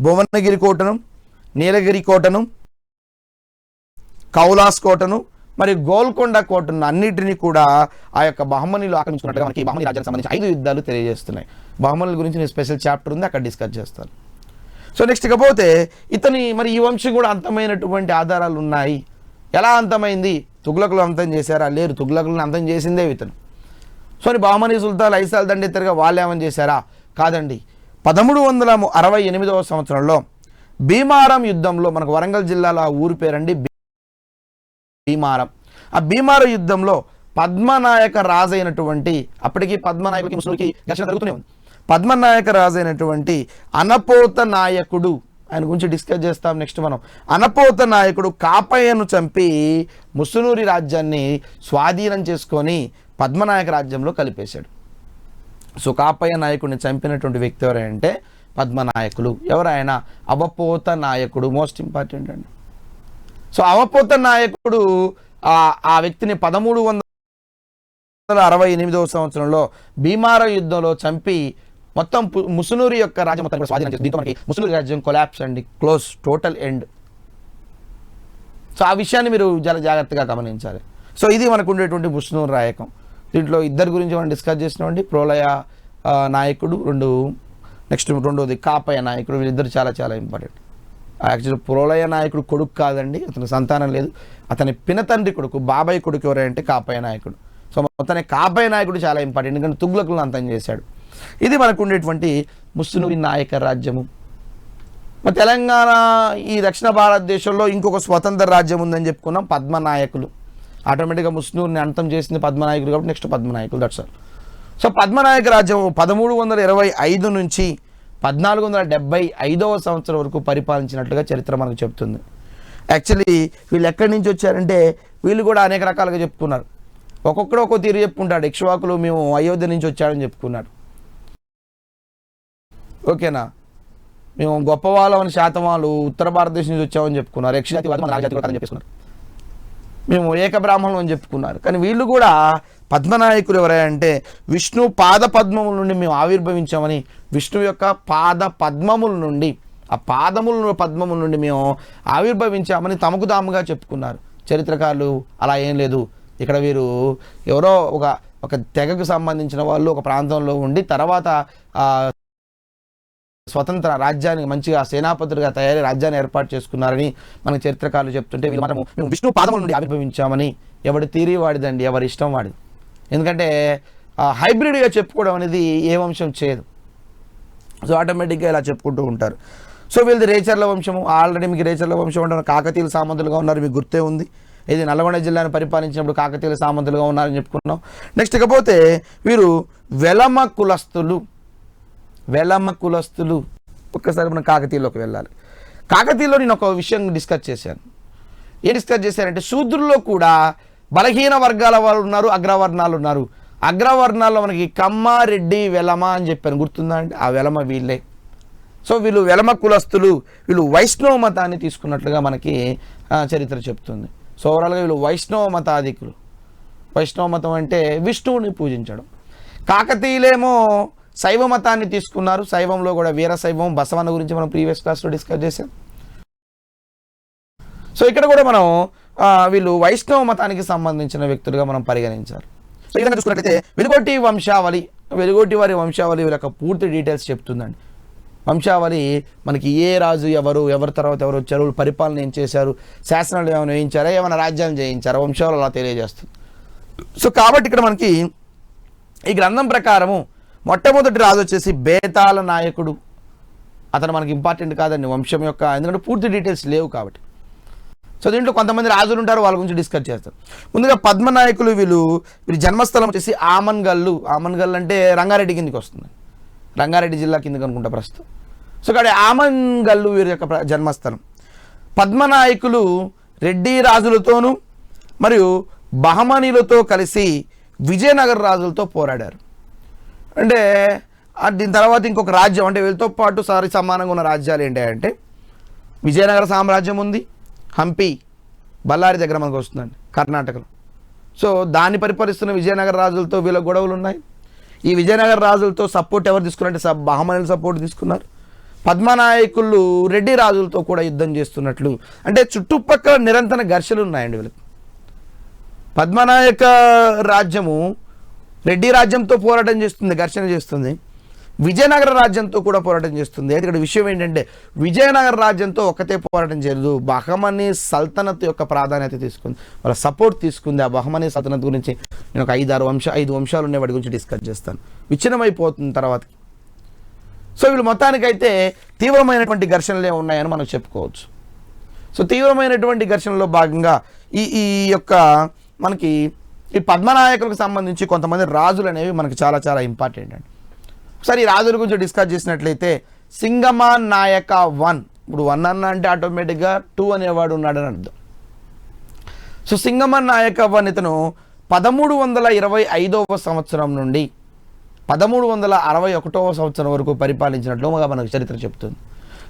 భువనగిరి కోటను, నీలగిరి కోటను, కౌలాస్ కోటను మరియు గోల్కొండ కోటను అన్నిటినీ కూడా ఆ యొక్క బహమనీయులు ఆక్రమించుకున్నట్టుగా మనకి బహమనీ రాజ్యానికి సంబంధించి 5 యుద్ధాలు తెలియజేస్తున్నాయి. బహమనీయుల గురించి నేను స్పెషల్ చాప్టర్ ఉంది, అక్కడ డిస్కస్ చేస్తాను. సో నెక్స్ట్ ఇకపోతే మరి ఈ వంశం కూడా అంతమైనటువంటి ఆధారాలు ఉన్నాయి. ఎలా అంతమైంది? తుగ్లకులు అంతం చేశారా? లేరు, తుగ్లకులను అంతం చేసిందే ఇతను. సో బహమనీ సుల్తాన్ 5 సార్లు దండెత్తరుగా వాళ్ళు ఏమని చేశారా? కాదండి. 1368వ సంవత్సరంలో భీమారం యుద్ధంలో, మనకు వరంగల్ జిల్లాలో ఆ ఊరి పేరండి భీమారం. ఆ భీమారం యుద్ధంలో పద్మనాయక రాజు అయినటువంటి, అప్పటికి పద్మనాయకుడికి ముస్లింకి ఘర్షణ జరుగుతూనే ఉంది, పద్మనాయక రాజు అయినటువంటి అనపోత నాయకుడు, ఆయన గురించి డిస్కస్ చేస్తాం నెక్స్ట్ మనం. అనపోత నాయకుడు కాపయ్యను చంపి ముసునూరి రాజ్యాన్ని స్వాధీనం చేసుకొని పద్మనాయక రాజ్యంలో కలిపేశాడు. సో కాపయ్య నాయకుడిని చంపినటువంటి వ్యక్తి ఎవరంటే పద్మనాయకులు. ఎవరైనా అవపోత నాయకుడు, మోస్ట్ ఇంపార్టెంట్ అండి. సో అవపోత నాయకుడు ఆ వ్యక్తిని 1368వ సంవత్సరంలో భీమారం యుద్ధంలో చంపి మొత్తం ముసునూరి యొక్క రాజ్యం మొత్తం స్వాధీనం చేసి, దీంతో మనకి ముసునూరి రాజ్యం కొలాప్స్ అండి, క్లోజ్, టోటల్ ఎండ్. సో ఆ విషయాన్ని మీరు చాలా జాగ్రత్తగా గమనించాలి. సో ఇది మనకు ఉండేటువంటి ముసునూరు రాయకం. దీంట్లో ఇద్దరు గురించి మనం డిస్కస్ చేసినామండి. ప్రోలయ నాయకుడు, నెక్స్ట్ రెండోది కాపయ్య నాయకుడు. వీళ్ళిద్దరు చాలా చాలా ఇంపార్టెంట్. యాక్చువల్లీ ప్రోలయ నాయకుడు కొడుకు కాదండి, అతనికి సంతానం లేదు, అతని పినతండ్రి కొడుకు, బాబాయ్ కొడుకు ఎవరంటే కాపయ్య నాయకుడు. సో మొత్తానికి కాపయ్య నాయకుడు చాలా ఇంపార్టెంట్, ఎందుకంటే తుగ్లకులను అంతం చేశాడు. ఇది మనకు ఉండేటువంటి ముస్లిం నాయక రాజ్యము. మరి తెలంగాణ, ఈ దక్షిణ భారతదేశంలో ఇంకొక స్వతంత్ర రాజ్యం ఉందని చెప్పుకున్నాం, పద్మనాయకులు. ఆటోమేటిక్గా ముస్లింని అంతం చేసింది పద్మనాయకులు కాబట్టి నెక్స్ట్ పద్మనాయకులు, దట్స్ ఆల్. సో పద్మనాయక రాజ్యం 1325 నుంచి 1475వ సంవత్సరం వరకు పరిపాలించినట్లుగా చరిత్ర మనకు చెప్తుంది. యాక్చువల్లీ వీళ్ళు ఎక్కడి నుంచి వచ్చారంటే వీళ్ళు కూడా అనేక రకాలుగా చెప్పుకున్నారు. ఒక్కొక్కడు ఒక్కో తీరు చెప్పుకుంటాడు. ఇక్ష్వాకులు మేము అయోధ్య నుంచి వచ్చాడని చెప్పుకున్నాడు. ఓకేనా, మేము గొప్పవాళ్ళం అని శాతవాళ్ళు ఉత్తర భారతదేశం నుంచి వచ్చామని చెప్పుకున్నారు. యక్షజాతి వాళ్ళు మన రాజజాతి కూడా చెప్పుకున్నారు. మేము ఏక బ్రాహ్మణులు అని చెప్పుకున్నారు. కానీ వీళ్ళు కూడా పద్మనాయకులు ఎవరంటే విష్ణు పాద పద్మముల నుండి మేము ఆవిర్భవించామని, విష్ణు యొక్క పాద పద్మముల నుండి, ఆ పద్మముల నుండి మేము ఆవిర్భవించామని తమకు తాముగా చెప్పుకున్నారు. చరిత్రకారులు అలా ఏం లేదు, ఇక్కడ వీరు ఎవరో ఒక తెగకు సంబంధించిన వాళ్ళు ఒక ప్రాంతంలో ఉండి తర్వాత స్వతంత్ర రాజ్యానికి మంచిగా సేనాపతులుగా తయారీ రాజ్యాన్ని ఏర్పాటు చేసుకున్నారని మన చరిత్రకారులు చెప్తుంటే, వీళ్ళు మాత్రం మేము విష్ణు పాదముల నుండి ఆవిర్భవించామని, ఎవడి తీరి వాడిదండి, ఎవరి ఇష్టం వాడిది. ఎందుకంటే హైబ్రిడ్గా చెప్పుకోవడం అనేది ఏ వంశం చేయదు. సో ఆటోమేటిక్గా ఇలా చెప్పుకుంటూ ఉంటారు. సో వీళ్ళది రేచర్ల వంశము. ఆల్రెడీ మీకు రేచర్ల వంశం అంటే కాకతీయుల సామంతులుగా ఉన్నారు, మీకు గుర్తే ఉంది. ఇది నల్గొండ జిల్లాను పరిపాలించినప్పుడు కాకతీయుల సామంతులుగా ఉన్నారని చెప్పుకున్నాం. నెక్స్ట్ ఇకపోతే వీరు వెలమ కులస్తులు. ఒక్కసారి మనం కాకతీయుల్లోకి వెళ్ళాలి. కాకతీయుల్లో నేను ఒక విషయం డిస్కస్ చేశాను. ఏం డిస్కస్ చేశానంటే శూద్రుల్లో కూడా బలహీన వర్గాల వాళ్ళు ఉన్నారు, అగ్రవర్ణాలు ఉన్నారు. అగ్రవర్ణాల్లో మనకి కమ్మ, రెడ్డి, వెలమ అని చెప్పాను, గుర్తుందా అండి? ఆ వెలమ వీళ్ళే. సో వీళ్ళు వెలమ కులస్తులు. వీళ్ళు వైష్ణవ మతాన్ని తీసుకున్నట్లుగా మనకి చరిత్ర చెప్తుంది. సో ఓవరాల్గా వీళ్ళు వైష్ణవ మతాధికులు. వైష్ణవ మతం అంటే విష్ణువుని పూజించడం. కాకతీయులేమో శైవ మతాన్ని తీసుకున్నారు. శైవంలో కూడా వీరశైవం, బసవన్న గురించి మనం ప్రీవియస్ క్లాస్లో డిస్కస్ చేసాం. సో ఇక్కడ కూడా మనం వీళ్ళు వైష్ణవ మతానికి సంబంధించిన వ్యక్తులుగా మనం పరిగణించారు. సో ఈ విధంగా చూసుకున్నట్లయితే వెలుగొట్టి వారి వంశావళి వీళ్ళ యొక్క పూర్తి డీటెయిల్స్ చెప్తుందండి. వంశావళి మనకి ఏ రాజు ఎవరి తర్వాత ఎవరు వచ్చారు, పరిపాలన ఏం చేశారు, శాసనాలు ఏమైనా వేయించారా, ఏమైనా రాజ్యాన్ని జయించారా, వంశావళి అలా తెలియజేస్తుంది. సో కాబట్టి ఇక్కడ మనకి ఈ గ్రంథం ప్రకారము మొట్టమొదటి రాజు వచ్చేసి బేతాళ నాయకుడు. అతను మనకి ఇంపార్టెంట్ కాదండి వంశం యొక్క, ఎందుకంటే పూర్తి డీటెయిల్స్ లేవు కాబట్టి. సో దీంట్లో కొంతమంది రాజులు ఉంటారు, వాళ్ళ గురించి డిస్కస్ చేస్తారు. ముందుగా పద్మనాయకులు వీళ్ళు జన్మస్థలం వచ్చేసి ఆమన్గల్లు అంటే రంగారెడ్డి కిందకి వస్తుంది, రంగారెడ్డి జిల్లా కిందకి అనుకుంటా ప్రస్తుతం. సో ఇక్కడ ఆమంగల్లు వీరి యొక్క జన్మస్థలం. పద్మనాయకులు రెడ్డి రాజులతోనూ మరియు బహమనీలతో కలిసి విజయనగర రాజులతో పోరాడారు. అంటే దీని తర్వాత ఇంకొక రాజ్యం, అంటే వీళ్ళతో పాటు సమానంగా ఉన్న రాజ్యాలు ఏంటంటే విజయనగర సామ్రాజ్యం ఉంది, హంపి బళ్ళారి దగ్గర మనకు వస్తుందండి కర్ణాటకలో. సో దాన్ని పరిపాలిస్తున్న విజయనగర రాజులతో వీళ్ళ గొడవలు ఉన్నాయి. ఈ విజయనగర రాజులతో సపోర్ట్ ఎవరు తీసుకున్నారంటే బహమనీలు సపోర్ట్ తీసుకున్నారు. పద్మనాయకులు రెడ్డి రాజులతో కూడా యుద్ధం చేస్తున్నట్లు, అంటే చుట్టుపక్కల నిరంతర ఘర్షణలు ఉన్నాయండి వీళ్ళకి. పద్మనాయక రాజ్యము రెడ్డి రాజ్యంతో పోరాటం చేస్తుంది, ఘర్షణ చేస్తుంది. విజయనగర రాజ్యంతో కూడా పోరాటం చేస్తుంది. అయితే ఇక్కడ విషయం ఏంటంటే విజయనగర రాజ్యంతో ఒకటే పోరాటం చేయలేదు, బహమనీ సల్తనత్ యొక్క ప్రాధాన్యత తీసుకుంది, వాళ్ళ సపోర్ట్ తీసుకుంది. ఆ బహమనీ సల్తనత్ గురించి నేను ఒక 5 అంశాలు ఉన్నాయి, వాటి గురించి డిస్కస్ చేస్తాను. విచ్ఛిన్నమైపోతుంది తర్వాత. సో వీళ్ళు మొత్తానికైతే తీవ్రమైనటువంటి ఘర్షణలే ఉన్నాయని మనం చెప్పుకోవచ్చు. సో తీవ్రమైనటువంటి ఘర్షణలో భాగంగా ఈ యొక్క మనకి ఈ పద్మనాయకులకు సంబంధించి కొంతమంది రాజులు అనేవి మనకి చాలా చాలా ఇంపార్టెంట్ అండి. ఒకసారి ఈ రాజుల గురించి డిస్కస్ చేసినట్లయితే సింగమాన్ నాయక 1, ఇప్పుడు 1 అన్న అంటే ఆటోమేటిక్గా 2 అనేవాడు ఉన్నాడని అర్థం. సో సింగమాన్ నాయక 1 ఇతను 1325వ సంవత్సరం నుండి 1361వ సంవత్సరం వరకు పరిపాలించినట్లుగా మనకు చరిత్ర చెప్తుంది.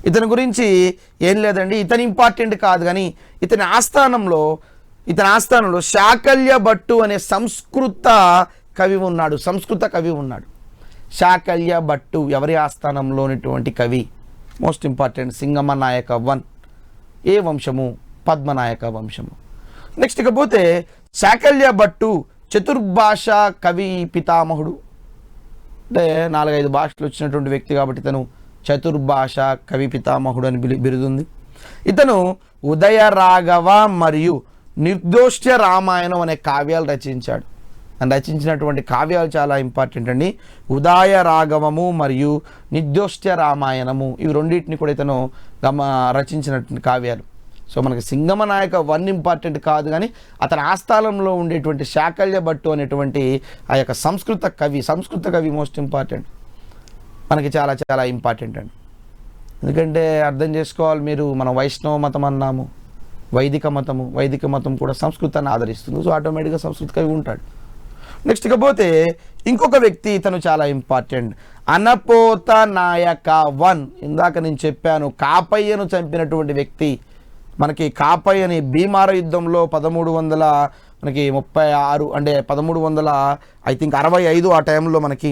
ఇతని గురించి ఏం లేదండి, ఇతని ఇంపార్టెంట్ కాదు, కానీ ఇతని ఆస్థానంలో శాకల్య భట్టు అనే సంస్కృత కవి ఉన్నాడు. శాకల్య భట్టు ఎవరి ఆస్థానంలోనిటువంటి కవి? మోస్ట్ ఇంపార్టెంట్ సింగమ నాయక 1, ఏ వంశము? పద్మనాయక వంశము. నెక్స్ట్ ఇకపోతే శాకల్య భట్టు చతుర్భాష కవి పితామహుడు, అంటే 4-5 భాషలు వచ్చినటువంటి వ్యక్తి కాబట్టి ఇతను చతుర్భాష కవి పితామహుడు అని బిరుదుంది. ఇతను ఉదయ రాఘవ మరియు నిర్దోష్య రామాయణం అనే కావ్యాలు రచించాడు. రచించినటువంటి కావ్యాలు చాలా ఇంపార్టెంట్ అండి. ఉదయ రాఘవము మరియు నిర్దోష్య రామాయణము, ఇవి రెండింటిని కూడా ఇతను రచించినటువంటి కావ్యాలు. సో మనకి సింగమ నాయక 1 ఇంపార్టెంట్ కాదు, కానీ అతని ఆస్థానంలో ఉండేటువంటి శాకల్య భట్టు అనేటువంటి ఆ యొక్క సంస్కృత కవి మోస్ట్ ఇంపార్టెంట్, మనకి చాలా చాలా ఇంపార్టెంట్ అండి. ఎందుకంటే అర్థం చేసుకోవాలి మీరు, మనం వైష్ణవ మతం అన్నాము, వైదిక మతం కూడా సంస్కృతాన్ని ఆదరిస్తుంది. సో ఆటోమేటిక్గా సంస్కృత కవి ఉంటాడు. నెక్స్ట్ ఇకపోతే ఇంకొక వ్యక్తి, ఇతను చాలా ఇంపార్టెంట్, అనపోత నాయక 1. ఇందాక నేను చెప్పాను కాపయ్యను చంపినటువంటి వ్యక్తి. మనకి కాపయ్యని భీమార యుద్ధంలో 1336 అంటే 1365 ఆ టైంలో మనకి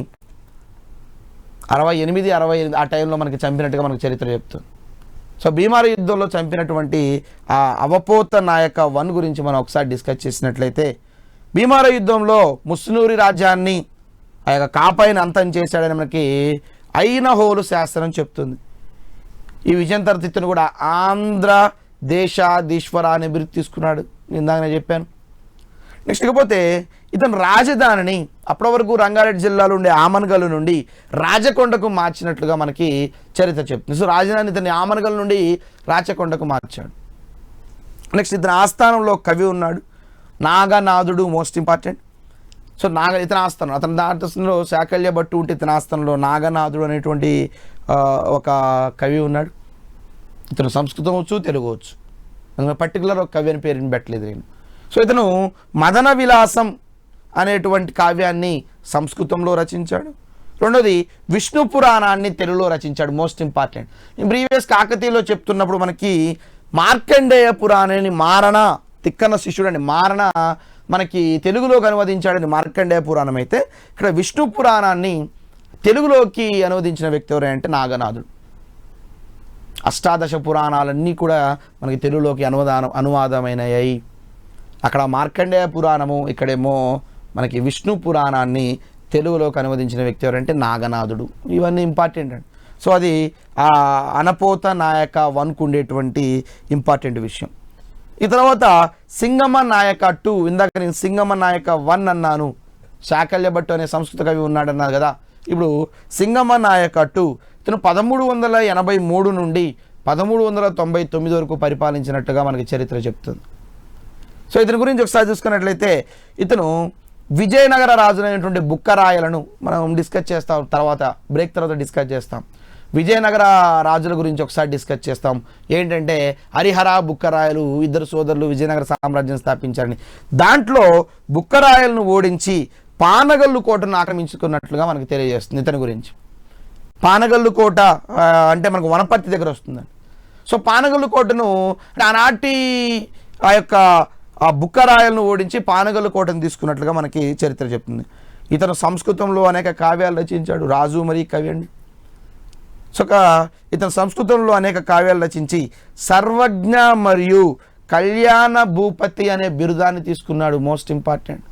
68 ఆ టైంలో మనకి చంపినట్టుగా మనకి చరిత్ర చెప్తుంది. సో భీమార యుద్ధంలో చంపినటువంటి ఆ అవపోత నాయక 1 గురించి మనం ఒకసారి డిస్కస్ చేసినట్లయితే, భీమార యుద్ధంలో ముస్నూరి రాజ్యాన్ని ఆ యొక్క కాపయ్యని అంతం చేశాడని మనకి ఐనహోలు శాస్త్రం చెప్తుంది. ఈ విజయం తర్వాత ఇతను కూడా ఆంధ్ర దేశాధీశ్వర అనే బిరుదు తీసుకున్నాడు, ఇందాక నేను చెప్పాను. నెక్స్ట్ ఇకపోతే ఇతను రాజధానిని అప్పటి వరకు రంగారెడ్డి జిల్లాలో ఉండే ఆమన్గల్ నుండి రాచకొండకు మార్చినట్లుగా మనకి చరిత్ర చెప్తుంది. సో రాజధాని ఇతన్ని ఆమన్గల్ నుండి రాచకొండకు మార్చాడు. నెక్స్ట్ ఇతని ఆస్థానంలో కవి ఉన్నాడు, నాగనాథుడు, మోస్ట్ ఇంపార్టెంట్. సో ఇతని ఆస్థానం, అతని ఆస్థానంలో శాకల్య భట్టు ఉంటే ఇతని ఆస్థానంలో నాగనాథుడు అనేటువంటి ఒక కవి ఉన్నాడు. ఇతను సంస్కృతం వచ్చు, తెలుగు వచ్చు, పర్టికులర్ ఒక కవి అని పేరుని పెట్టలేదు నేను. సో ఇతను మదన విలాసం అనేటువంటి కావ్యాన్ని సంస్కృతంలో రచించాడు. రెండోది విష్ణు పురాణాన్ని తెలుగులో రచించాడు, మోస్ట్ ఇంపార్టెంట్. ప్రీవియస్ కాకతీయలో చెప్తున్నప్పుడు మనకి మార్కండేయ పురాణాన్ని మారణ తిక్కన శిష్యుడు అని మారణ మనకి తెలుగులోకి అనువదించాడని మార్కండేయ పురాణం అయితే, ఇక్కడ విష్ణు పురాణాన్ని తెలుగులోకి అనువదించిన వ్యక్తి ఎవరంటే నాగనాథుడు. అష్టాదశ పురాణాలన్నీ కూడా మనకి తెలుగులోకి అనువాదమైనవి. అక్కడ మార్కండేయ పురాణము, ఇక్కడేమో మనకి విష్ణు పురాణాన్ని తెలుగులోకి అనువదించిన వ్యక్తి ఎవరంటే నాగనాథుడు. ఇవన్నీ ఇంపార్టెంట్ అండి. సో అది ఆ అనపోత నాయక 1కు ఉండేటువంటి ఇంపార్టెంట్ విషయం. ఈ తర్వాత సింగమ నాయక 2, ఇందాక నేను సింగమ నాయక 1 అన్నాను, శాకల్య భట్టు అనే సంస్కృత కవి ఉన్నాడన్నారు కదా. ఇప్పుడు సింగమ నాయక 2 ఇతను 1383 నుండి 1399 వరకు పరిపాలించినట్టుగా మనకి చరిత్ర చెప్తుంది. సో ఇతని గురించి ఒకసారి చూసుకున్నట్లయితే, ఇతను విజయనగర రాజులైనటువంటి బుక్కరాయలను మనం డిస్కస్ చేస్తాం, బ్రేక్ తర్వాత డిస్కస్ చేస్తాం. విజయనగర రాజుల గురించి ఒకసారి డిస్కస్ చేస్తాం. ఏంటంటే హరిహర బుక్కరాయలు ఇద్దరు సోదరులు విజయనగర సామ్రాజ్యం స్థాపించారని. దాంట్లో బుక్కరాయలను ఓడించి పానగల్లు కోటను ఆక్రమించుకున్నట్లుగా మనకు తెలియజేస్తుంది ఇతని గురించి. పానగల్లు కోట అంటే మనకు వనపర్తి దగ్గర వస్తుందండి. సో పానగల్లు కోటను ఆనాటి ఆ యొక్క ఆ బుక్కరాయలను ఓడించి పానగల్లు కోటను తీసుకున్నట్లుగా మనకి చరిత్ర చెప్తుంది. ఇతను సంస్కృతంలో అనేక కావ్యాలు రచించాడు. రాజు మరి కవి అండి. సో ఇతను సంస్కృతంలో అనేక కావ్యాలు రచించి సర్వజ్ఞ మరియు కళ్యాణ భూపతి అనే బిరుదాన్ని తీసుకున్నాడు. మోస్ట్ ఇంపార్టెంట్,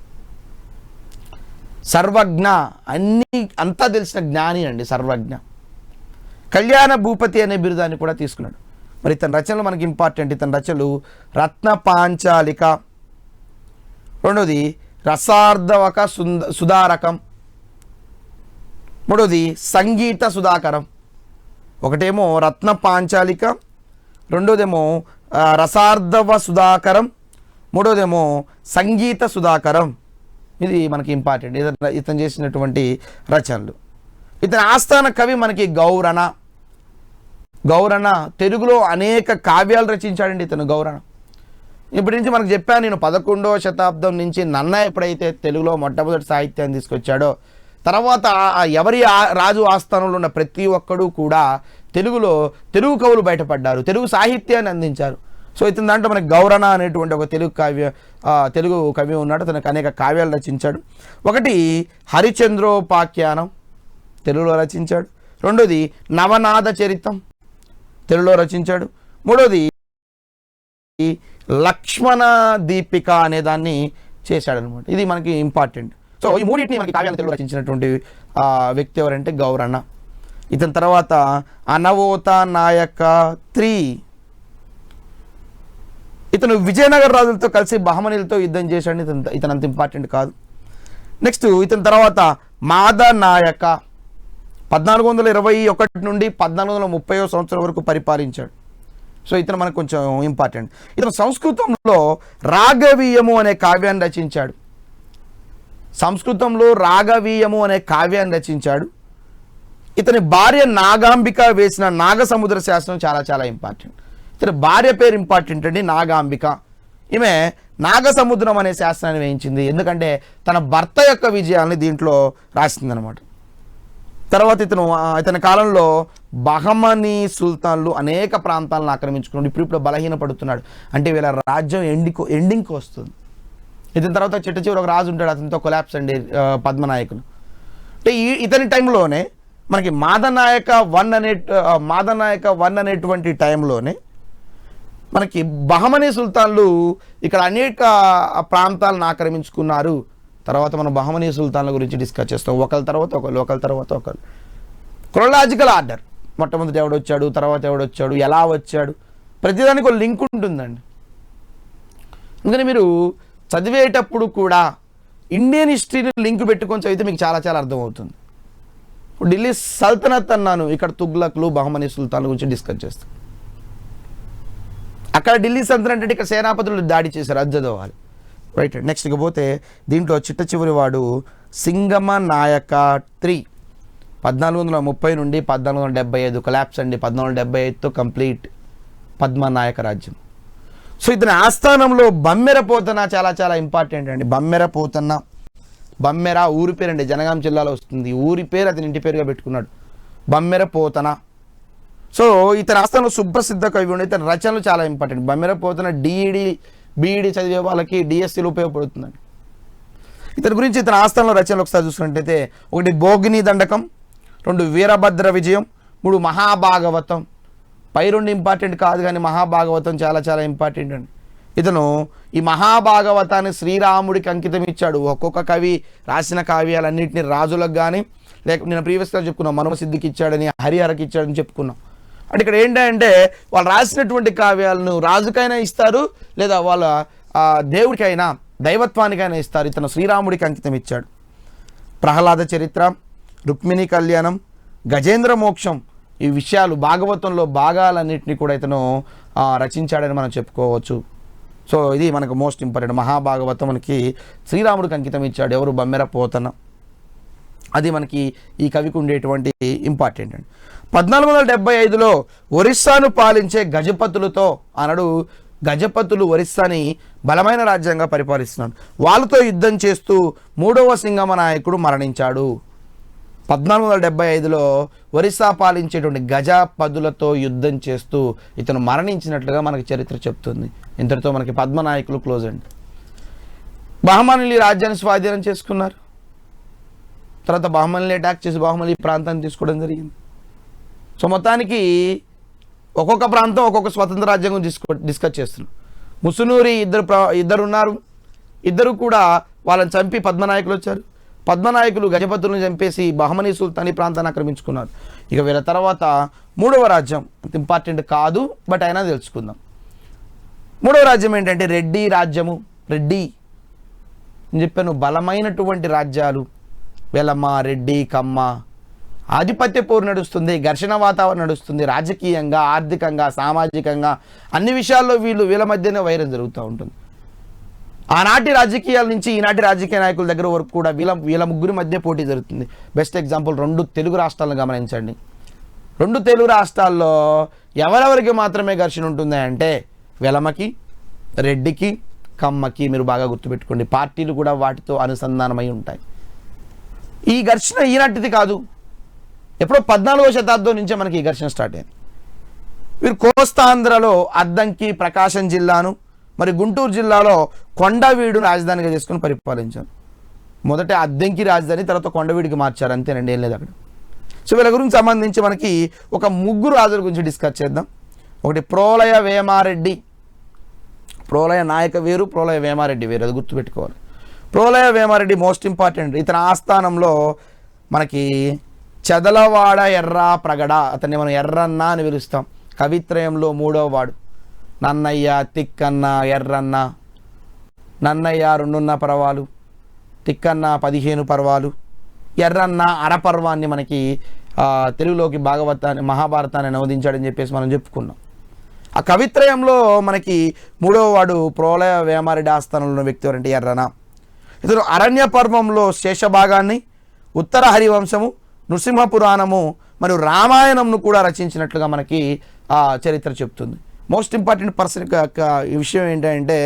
సర్వజ్ఞ అంతా తెలిసిన జ్ఞాని అండి సర్వజ్ఞ. కళ్యాణ భూపతి అనే బిరుదాన్ని కూడా తీసుకున్నాడు. మరి ఇతని రచనలు మనకి ఇంపార్టెంట్. ఇతని రచనలు రత్న పాంచాలిక, రెండోది రసార్ధవక సుధారకం, మూడోది సంగీత సుధాకరం. ఒకటేమో రత్న పాంచాలిక, రెండోదేమో రసార్ధవ సుధాకరం, మూడోదేమో సంగీత సుధాకరం. ఇది మనకి ఇంపార్టెంట్ ఇతను చేసినటువంటి రచనలు. ఇతని ఆస్థాన కవి మనకి గౌరణ. తెలుగులో అనేక కావ్యాలు రచించాడండి ఇతను గౌరణ. ఇప్పటి నుంచి మనకు చెప్పాను నేను, 11వ శతాబ్దం నుంచి నన్న ఎప్పుడైతే తెలుగులో మొట్టమొదటి సాహిత్యాన్ని తీసుకొచ్చాడో, తర్వాత ఎవరి రాజు ఆస్థానంలో ఉన్న ప్రతి ఒక్కడు కూడా తెలుగు కవులు బయటపడ్డారు, తెలుగు సాహిత్యాన్ని అందించారు. సో ఇతని దాంట్లో మనకి గౌరణ అనేటువంటి ఒక తెలుగు కవి ఉన్నాడు. తనకు అనేక కావ్యాలు రచించాడు. ఒకటి హరిచంద్రోపాఖ్యానం తెలుగులో రచించాడు, రెండోది నవనాథ చరితం తెలుగులో రచించాడు, మూడోది లక్ష్మణ దీపిక అనే దాన్ని చేశాడనమాట. ఇది మనకి ఇంపార్టెంట్. సో ఈ మూడింటిని మనకి కావ్యాలు తెలుగు రచించినటువంటి వ్యక్తి ఎవరంటే గౌరణ. ఇతని తర్వాత అనవోత నాయక 3. ఇతను విజయనగర రాజులతో కలిసి బహమనీలతో యుద్ధం చేశాడు. ఇతను అంత ఇంపార్టెంట్ కాదు. నెక్స్ట్ ఇతని తర్వాత మాద నాయక 1421 నుండి 1430వ సంవత్సరం వరకు పరిపాలించాడు. సో ఇతను మనకు కొంచెం ఇంపార్టెంట్. ఇతను సంస్కృతంలో రాగవీయము అనే కావ్యాన్ని రచించాడు. ఇతని భార్య నాగాంబిక వేసిన నాగసముద్ర శాసనం చాలా చాలా ఇంపార్టెంట్. ఇతని భార్య పేరు ఇంపార్టెంట్ అండి, నాగాంబిక. ఈమె నాగసముద్రం అనే శాసనాన్ని వేయించింది. ఎందుకంటే తన భర్త యొక్క విజయాల్ని దీంట్లో రాసింది అనమాట. తర్వాత ఇతని కాలంలో బహమనీ సుల్తాన్లు అనేక ప్రాంతాలను ఆక్రమించుకున్నాడు. ఇప్పుడు బలహీనపడుతున్నాడు. అంటే వీళ్ళ రాజ్యం ఎండింగ్కి వస్తుంది. ఇతని తర్వాత చిట్ట చివరి ఒక రాజు ఉంటాడు, అతనితో కొలాప్స్ అండి పద్మనాయకులు. అంటే ఇతని టైంలోనే మనకి మాదనాయక వన్ అనేటువంటి టైంలోనే మనకి బహమనీ సుల్తాన్లు ఇక్కడ అనేక ప్రాంతాలను ఆక్రమించుకున్నారు. తర్వాత మనం బహమనీ సుల్తాన్ల గురించి డిస్కస్ చేస్తాం, ఒకరి తర్వాత ఒకరు. క్రొనాలాజికల్ ఆర్డర్, మొట్టమొదటి ఎవడొచ్చాడు, తర్వాత ఎవడొచ్చాడు, ఎలా వచ్చాడు, ప్రతిదానికి ఒక లింక్ ఉంటుందండి. అందుకని మీరు చదివేటప్పుడు కూడా ఇండియన్ హిస్టరీని లింక్ పెట్టుకొని చదివితే మీకు చాలా చాలా అర్థమవుతుంది. ఢిల్లీ సల్తనత్ అన్నాను, ఇక్కడ తుగ్లక్లు బహమనీ సుల్తాన్ల గురించి డిస్కస్ చేస్తాం. అక్కడ ఢిల్లీ సల్తనత్ అంటే ఇక్కడ సేనాపతులు దాడి చేశారు, అది చదవాలి. రైట్. నెక్స్ట్కి పోతే దీంట్లో చిట్ట చివరి వాడు సింగమ నాయక 3 1430 నుండి 1475 కొలాప్స్ అండి. 1475తో కంప్లీట్ పద్మనాయక రాజ్యం. సో ఇతని ఆస్థానంలో బమ్మెర పోతన చాలా చాలా ఇంపార్టెంట్ అండి. బమ్మెర ఊరి పేరు అండి, జనగాం జిల్లాలో వస్తుంది. ఊరి పేరు అతని ఇంటి పేరుగా పెట్టుకున్నాడు, బమ్మెర పోతన. సో ఇతని ఆస్థానంలో సుప్రసిద్ధ కవి ఉండే. ఇతని రచనలు చాలా ఇంపార్టెంట్. బమ్మెర పోతన బీఈడి చదివే వాళ్ళకి డిఎస్సీలో ఉపయోగపడుతుందండి. ఇతని గురించి ఇతని ఆస్థానంలో రచనలు ఒకసారి చూసుకున్నట్టయితే, 1 భోగిని దండకం, 2 వీరభద్ర విజయం, 3 మహాభాగవతం. పై 2 ఇంపార్టెంట్ కాదు కానీ మహాభాగవతం చాలా చాలా ఇంపార్టెంట్ అండి. ఇతను ఈ మహాభాగవతాన్ని శ్రీరాముడికి అంకితం ఇచ్చాడు. ఒక్కొక్క కవి రాసిన కావ్యాలన్నింటినీ రాజులకు కానీ, లేక నేను ప్రీవియస్గా చెప్పుకున్నాం మనోసిద్ధికి ఇచ్చాడని, హరిహరకి ఇచ్చాడని చెప్పుకున్నాం. అంటే ఇక్కడ ఏంటంటే వాళ్ళు రాసినటువంటి కావ్యాలను రాజుకైనా ఇస్తారు, లేదా వాళ్ళ దేవుడికైనా దైవత్వానికైనా ఇస్తారు. ఇతను శ్రీరాముడికి అంకితం ఇచ్చాడు. ప్రహ్లాద చరిత్ర, రుక్మిణి కళ్యాణం, గజేంద్ర మోక్షం, ఈ విషయాలు భాగవతంలో భాగాలన్నింటినీ కూడా ఇతను రచించాడని మనం చెప్పుకోవచ్చు. సో ఇది మనకు మోస్ట్ ఇంపార్టెంట్. మహాభాగవతం మనకి శ్రీరాముడికి అంకితం ఇచ్చాడు. ఎవరు? బమ్మెర పోతన. అది మనకి ఈ కవికి ఉండేటువంటి ఇంపార్టెంట్ అండి. 1475లో ఒరిస్సాను పాలించే గజపతులతో అన్నాడు. గజపతులు ఒరిస్సాని బలమైన రాజ్యంగా పరిపాలిస్తున్నాడు. వాళ్ళతో యుద్ధం చేస్తూ 3వ సింగమ నాయకుడు మరణించాడు. 1475లో ఒరిస్సా పాలించేటువంటి గజపతులతో యుద్ధం చేస్తూ ఇతను మరణించినట్లుగా మనకి చరిత్ర చెప్తుంది. ఇంతటితో మనకి పద్మనాయకులు క్లోజ్ అండి. బహమనీలు ఈ రాజ్యాన్ని స్వాధీనం చేసుకున్నారు. తర్వాత బహమనీలు అటాక్ చేసి బహమనీ ప్రాంతాన్ని తీసుకోవడం జరిగింది. సో మొత్తానికి ఒక్కొక్క ప్రాంతం ఒక్కొక్క స్వతంత్ర రాజ్యం గురించి డిస్కస్ చేస్తున్నాం. ముసునూరి ఇద్దరు ఉన్నారు. ఇద్దరు కూడా వాళ్ళని చంపి పద్మనాయకులు వచ్చారు. పద్మనాయకులు గజపతులను చంపేసి బహమనీ సుల్తానీ ప్రాంతాన్ని ఆక్రమించుకున్నారు. ఇక వీళ్ళ తర్వాత 3వ రాజ్యం ఇంపార్టెంట్ కాదు, బట్ అయినా తెలుసుకుందాం. 3వ రాజ్యం ఏంటంటే రెడ్డి రాజ్యము. రెడ్డి నేను చెప్పాను, బలమైనటువంటి రాజ్యాలు వెలమ, రెడ్డి, కమ్మ, ఆధిపత్య పోరు నడుస్తుంది, ఘర్షణ వాతావరణం నడుస్తుంది. రాజకీయంగా, ఆర్థికంగా, సామాజికంగా అన్ని విషయాల్లో వీళ్ళ మధ్యనే వైరం జరుగుతూ ఉంటుంది. ఆనాటి రాజకీయాల నుంచి ఈనాటి రాజకీయ నాయకుల దగ్గర వరకు కూడా వీళ్ళ ముగ్గురి మధ్య పోటీ జరుగుతుంది. బెస్ట్ ఎగ్జాంపుల్ 2 తెలుగు రాష్ట్రాలను గమనించండి. 2 తెలుగు రాష్ట్రాల్లో ఎవరెవరికి మాత్రమే ఘర్షణ ఉంటుంది అంటే వెలమకి, రెడ్డికి, కమ్మకి. మీరు బాగా గుర్తుపెట్టుకోండి, పార్టీలు కూడా వాటితో అనుసంధానమై ఉంటాయి. ఈ ఘర్షణ ఈనాటిది కాదు, ఎప్పుడో 14వ శతాబ్దం నుంచే మనకి ఈ ఘర్షణ స్టార్ట్ అయింది. వీరు కోస్తాంధ్రలో అద్దంకి, ప్రకాశం జిల్లాను, మరి గుంటూరు జిల్లాలో కొండవీడు రాజధానిగా చేసుకుని పరిపాలించారు. మొదట అద్దంకి రాజధాని, తర్వాత కొండవీడికి మార్చారు, అంతేనండి, ఏం లేదు అక్కడ. సో వీళ్ళ గురించి సంబంధించి మనకి ఒక 3 రాజుల గురించి డిస్కస్ చేద్దాం. ఒకటి ప్రోలయ వేమారెడ్డి. ప్రోలయ నాయక వేరు, ప్రోలయ వేమారెడ్డి వేరు, అది గుర్తుపెట్టుకోవాలి. Prolaya Vemareddy most important. ఇతని ఆస్థానంలో మనకి చదలవాడ ఎర్రా ప్రగడ, అతన్ని మనం ఎర్రన్న అని పిలుస్తాం. కవిత్రయంలో 3వ వాడు. నన్నయ్య, తిక్కన్న, ఎర్రన్న. నన్నయ్య 2 పర్వాలు, తిక్కన్న 15 పర్వాలు, ఎర్రన్న అరపర్వాన్ని మనకి తెలుగులోకి భాగవతాన్ని, మహాభారతాన్ని నవోదించాడని చెప్పేసి మనం చెప్పుకున్నాం. ఆ కవిత్రయంలో మనకి 3వ వాడు ప్రోలయ వేమారెడ్డి ఆస్థానంలో ఉన్న వ్యక్తి ఎవరంటే ఎర్రన. ఇతను అరణ్య పర్వంలో శేషభాగాన్ని, ఉత్తర హరివంశము, నృసింహ పురాణము మరియు రామాయణంను కూడా రచించినట్లుగా మనకి చరిత్ర చెప్తుంది. మోస్ట్ ఇంపార్టెంట్ పర్సన్ ఈ విషయం ఏంటంటే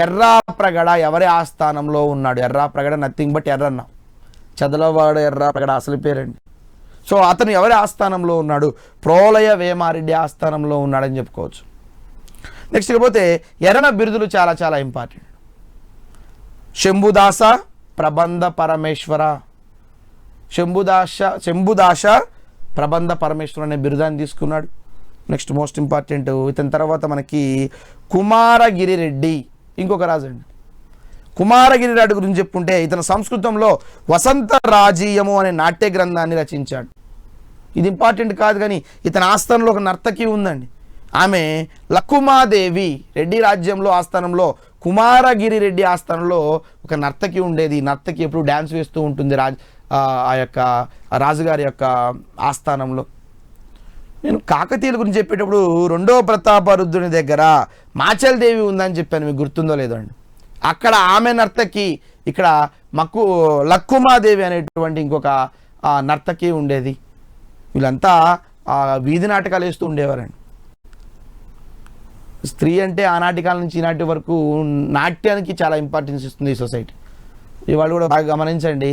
ఎర్రాప్రగడ ఎవరి ఆస్థానంలో ఉన్నాడు. ఎర్రాప్రగడ నథింగ్ బట్ ఎర్రన్న, చదలవాడ ఎర్రాప్రగడ అసలు పేరండి. సో అతను ఎవరి ఆస్థానంలో ఉన్నాడు? ప్రోలయ వేమారెడ్డి ఆస్థానంలో ఉన్నాడని చెప్పుకోవచ్చు. నెక్స్ట్ ఇకపోతే ఎర్రన బిరుదులు చాలా చాలా ఇంపార్టెంట్. శంభుదాస, ప్రబంధ పరమేశ్వర. శంభుదాస ప్రబంధ పరమేశ్వర అనే బిరుదాన్ని తీసుకున్నాడు. నెక్స్ట్ మోస్ట్ ఇంపార్టెంట్, ఇతని తర్వాత మనకి కుమారగిరి రెడ్డి, ఇంకొక రాజు అండి. కుమారగిరి రెడ్డి గురించి చెప్పుకుంటే ఇతను సంస్కృతంలో వసంత రాజీయము అనే నాట్య గ్రంథాన్ని రచించాడు. ఇది ఇంపార్టెంట్ కాదు, కానీ ఇతని ఆస్థానంలో ఒక నర్తకి ఉందండి. ఆమె లక్కుమాదేవి. రెడ్డి రాజ్యంలో ఆస్థానంలో కుమారగిరి రెడ్డి ఆస్థానంలో ఒక నర్తకి ఉండేది. నర్తకి ఎప్పుడు డ్యాన్స్ వేస్తూ ఉంటుంది ఆ యొక్క రాజుగారి యొక్క ఆస్థానంలో. నేను కాకతీయుల గురించి చెప్పేటప్పుడు 2వ ప్రతాపరుద్రుని దగ్గర మాచల్దేవి ఉందని చెప్పాను, మీకు గుర్తుందో లేదో అండి. అక్కడ ఆమె నర్తకి, ఇక్కడ లక్కుమాదేవి అనేటువంటి ఇంకొక నర్తకి ఉండేది. వీళ్ళంతా వీధి నాటకాలు వేస్తూ ఉండేవారండి. స్త్రీ అంటే ఆనాటి కాలం నుంచి ఈనాటి వరకు నాట్యానికి చాలా ఇంపార్టెన్స్ ఇస్తుంది ఈ సొసైటీ. ఇవాళ కూడా బాగా గమనించండి,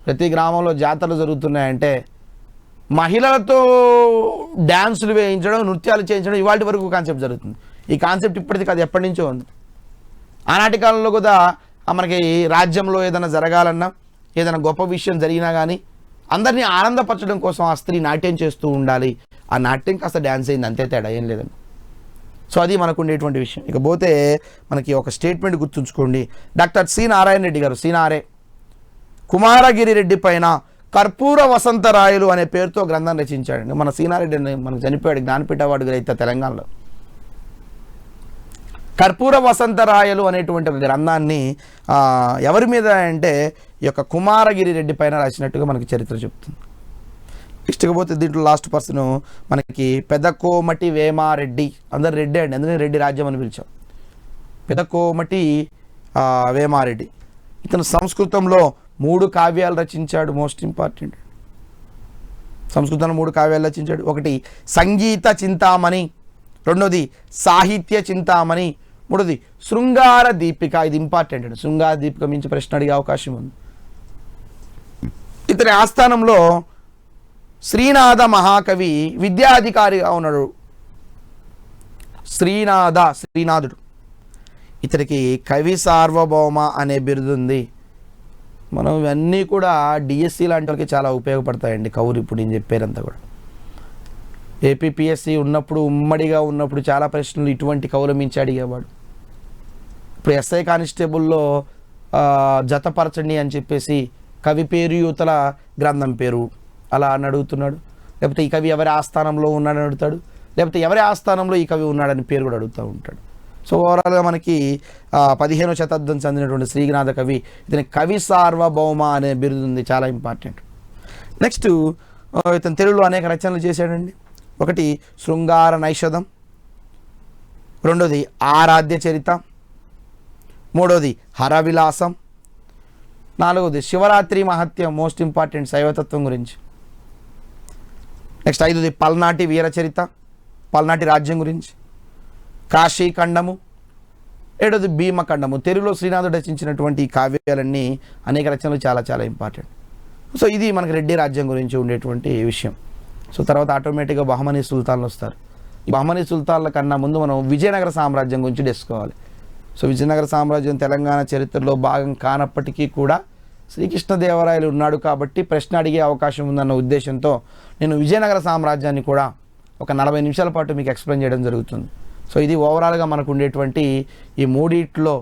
ప్రతి గ్రామంలో జాతరలు జరుగుతున్నాయంటే మహిళలతో డ్యాన్సులు వేయించడం, నృత్యాలు చేయించడం ఇవాళ వరకు కాన్సెప్ట్ జరుగుతుంది. ఈ కాన్సెప్ట్ ఇప్పటిది కాదు, ఎప్పటి నుంచో ఉంది. ఆనాటి కాలంలో కూడా మనకి రాజ్యంలో ఏదైనా జరగాలన్నా, ఏదైనా గొప్ప విషయం జరిగినా కానీ అందరినీ ఆనందపరచడం కోసం ఆ స్త్రీ నాట్యం చేస్తూ ఉండాలి. ఆ నాట్యం కాస్త డ్యాన్స్ అయింది, అంతే, తేడా ఏం లేదండి. సో అది మనకు ఉండేటువంటి విషయం. ఇకపోతే మనకి ఒక స్టేట్మెంట్ గుర్తుంచుకోండి. డాక్టర్ సి నారాయణ రెడ్డి గారు, సినారే, కుమారగిరి రెడ్డి పైన కర్పూర వసంతరాయలు అనే పేరుతో గ్రంథాన్ని రచించాడండి. మన సీనారెడ్డి మనకు చనిపోయాడు, జ్ఞానపీఠ అవార్డు గ్రహీత తెలంగాణలో. కర్పూర వసంతరాయలు అనేటువంటి ఒక గ్రంథాన్ని ఎవరి మీద అంటే ఈ యొక్క కుమారగిరి రెడ్డి పైన రాసినట్టుగా మనకి చరిత్ర చెప్తుంది. ఇష్టకపోతే దీంట్లో లాస్ట్ పర్సన్ మనకి పెదకోమటి వేమారెడ్డి. అందరు రెడ్డి అండి, అందుకని రెడ్డి రాజ్యం అని పిలిచాం. పెదకోమటి వేమారెడ్డి. ఇతను సంస్కృతంలో 3 కావ్యాలు రచించాడు. మోస్ట్ ఇంపార్టెంట్, సంస్కృతంలో 3 కావ్యాలు రచించాడు. ఒకటి సంగీత చింతామణి, రెండోది సాహిత్య చింతామణి, మూడోది శృంగార దీపిక. ఇది ఇంపార్టెంట్ అండి, శృంగార దీపిక మించి ప్రశ్న అడిగే అవకాశం ఉంది. ఇతని ఆస్థానంలో శ్రీనాథ మహాకవి విద్యాధికారిగా ఉన్నాడు. శ్రీనాథుడు. ఇతనికి కవి సార్వభౌమ అనే బిరుదు ఉంది. మనం ఇవన్నీ కూడా డిఎస్సి లాంటి వాళ్ళకి చాలా ఉపయోగపడతాయండి. కవులు ఇప్పుడు నేను చెప్పేదంతా కూడా ఏపీపీఎస్సి ఉన్నప్పుడు, ఉమ్మడిగా ఉన్నప్పుడు చాలా ప్రశ్నలు ఇటువంటి కవుల మించి అడిగేవాడు. ఇప్పుడు ఎస్ఐ కానిస్టేబుల్లో జతపరచండి అని చెప్పేసి కవి పేరు యువతల గ్రంథం పేరు అలా అని అడుగుతున్నాడు. లేకపోతే ఈ కవి ఎవరి ఆస్థానంలో ఉన్నాడని అడుగుతాడు, లేకపోతే ఎవరి ఆస్థానంలో ఈ కవి ఉన్నాడని పేరు కూడా అడుగుతూ ఉంటాడు. సో ఓవరాల్గా మనకి 15వ శతాబ్దం చెందినటువంటి శ్రీనాథ కవి, ఇతని కవి సార్వభౌమ అనే బిరుదు ఉంది, చాలా ఇంపార్టెంట్. నెక్స్ట్ ఇతను తెలుగులో అనేక రచనలు చేశాడండి. ఒకటి శృంగార నైషధం, రెండోది ఆరాధ్య చరిత, మూడోది హరవిలాసం, నాలుగోది శివరాత్రి మహత్యం, మోస్ట్ ఇంపార్టెంట్ శైవతత్వం గురించి. నెక్స్ట్ 5ది పల్నాటి వీరచరిత, పల్నాటి రాజ్యం గురించి, కాశీఖండము, 7ది భీమఖండము. తెలుగులో శ్రీనాథుడు రచించినటువంటి ఈ కావ్యాలన్నీ అనేక రచనలు చాలా చాలా ఇంపార్టెంట్. సో ఇది మనకి రెడ్డి రాజ్యం గురించి ఉండేటువంటి విషయం. సో తర్వాత ఆటోమేటిక్గా బహమనీ సుల్తాన్లు వస్తారు. ఈ బహమనీ సుల్తాన్ల కన్నా ముందు మనం విజయనగర సామ్రాజ్యం గురించి తెలుసుకోవాలి. సో విజయనగర సామ్రాజ్యం తెలంగాణ చరిత్రలో భాగం కానప్పటికీ కూడా శ్రీకృష్ణదేవరాయలు ఉన్నాడు కాబట్టి ప్రశ్న అడిగే అవకాశం ఉందన్న ఉద్దేశంతో నేను విజయనగర సామ్రాజ్యాన్ని కూడా ఒక 40 నిమిషాల పాటు మీకు ఎక్స్ప్లెయిన్ చేయడం జరుగుతుంది. సో ఇది ఓవరాల్గా మనకు ఉండేటువంటి ఈ మూడిట్లో,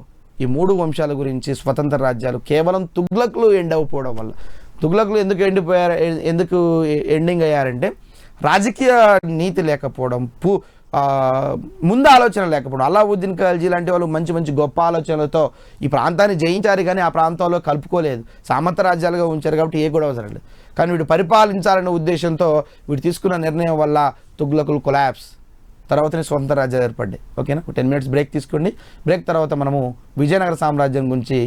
ఈ 3 వంశాల గురించి, స్వతంత్ర రాజ్యాలు కేవలం తుగ్లకులు ఎండ్ అయిపోవడం వల్ల. తుగ్లకులు ఎందుకు ఎండింగ్ అయ్యారంటే రాజకీయ నీతి లేకపోవడం, ముందు ఆలోచన లేకపోవడం. అలావుద్దీన్ ఖిల్జీ లాంటి వాళ్ళు మంచి మంచి గొప్ప ఆలోచనలతో ఈ ప్రాంతాన్ని జయించారు, కానీ ఆ ప్రాంతంలో కలుపుకోలేదు, సామంత రాజ్యాలుగా ఉంచారు. కాబట్టి ఏ కూడా అవసరం లేదు. కానీ వీడు పరిపాలించాలనే ఉద్దేశంతో వీడు తీసుకున్న నిర్ణయం వల్ల తుగ్లకులు కొలాప్స్, తర్వాతనే స్వతంత్ర రాజ్యాలు ఏర్పడ్డాయి. ఓకేనా, 10 మినిట్స్ బ్రేక్ తీసుకోండి. బ్రేక్ తర్వాత మనము విజయనగర సామ్రాజ్యం గురించి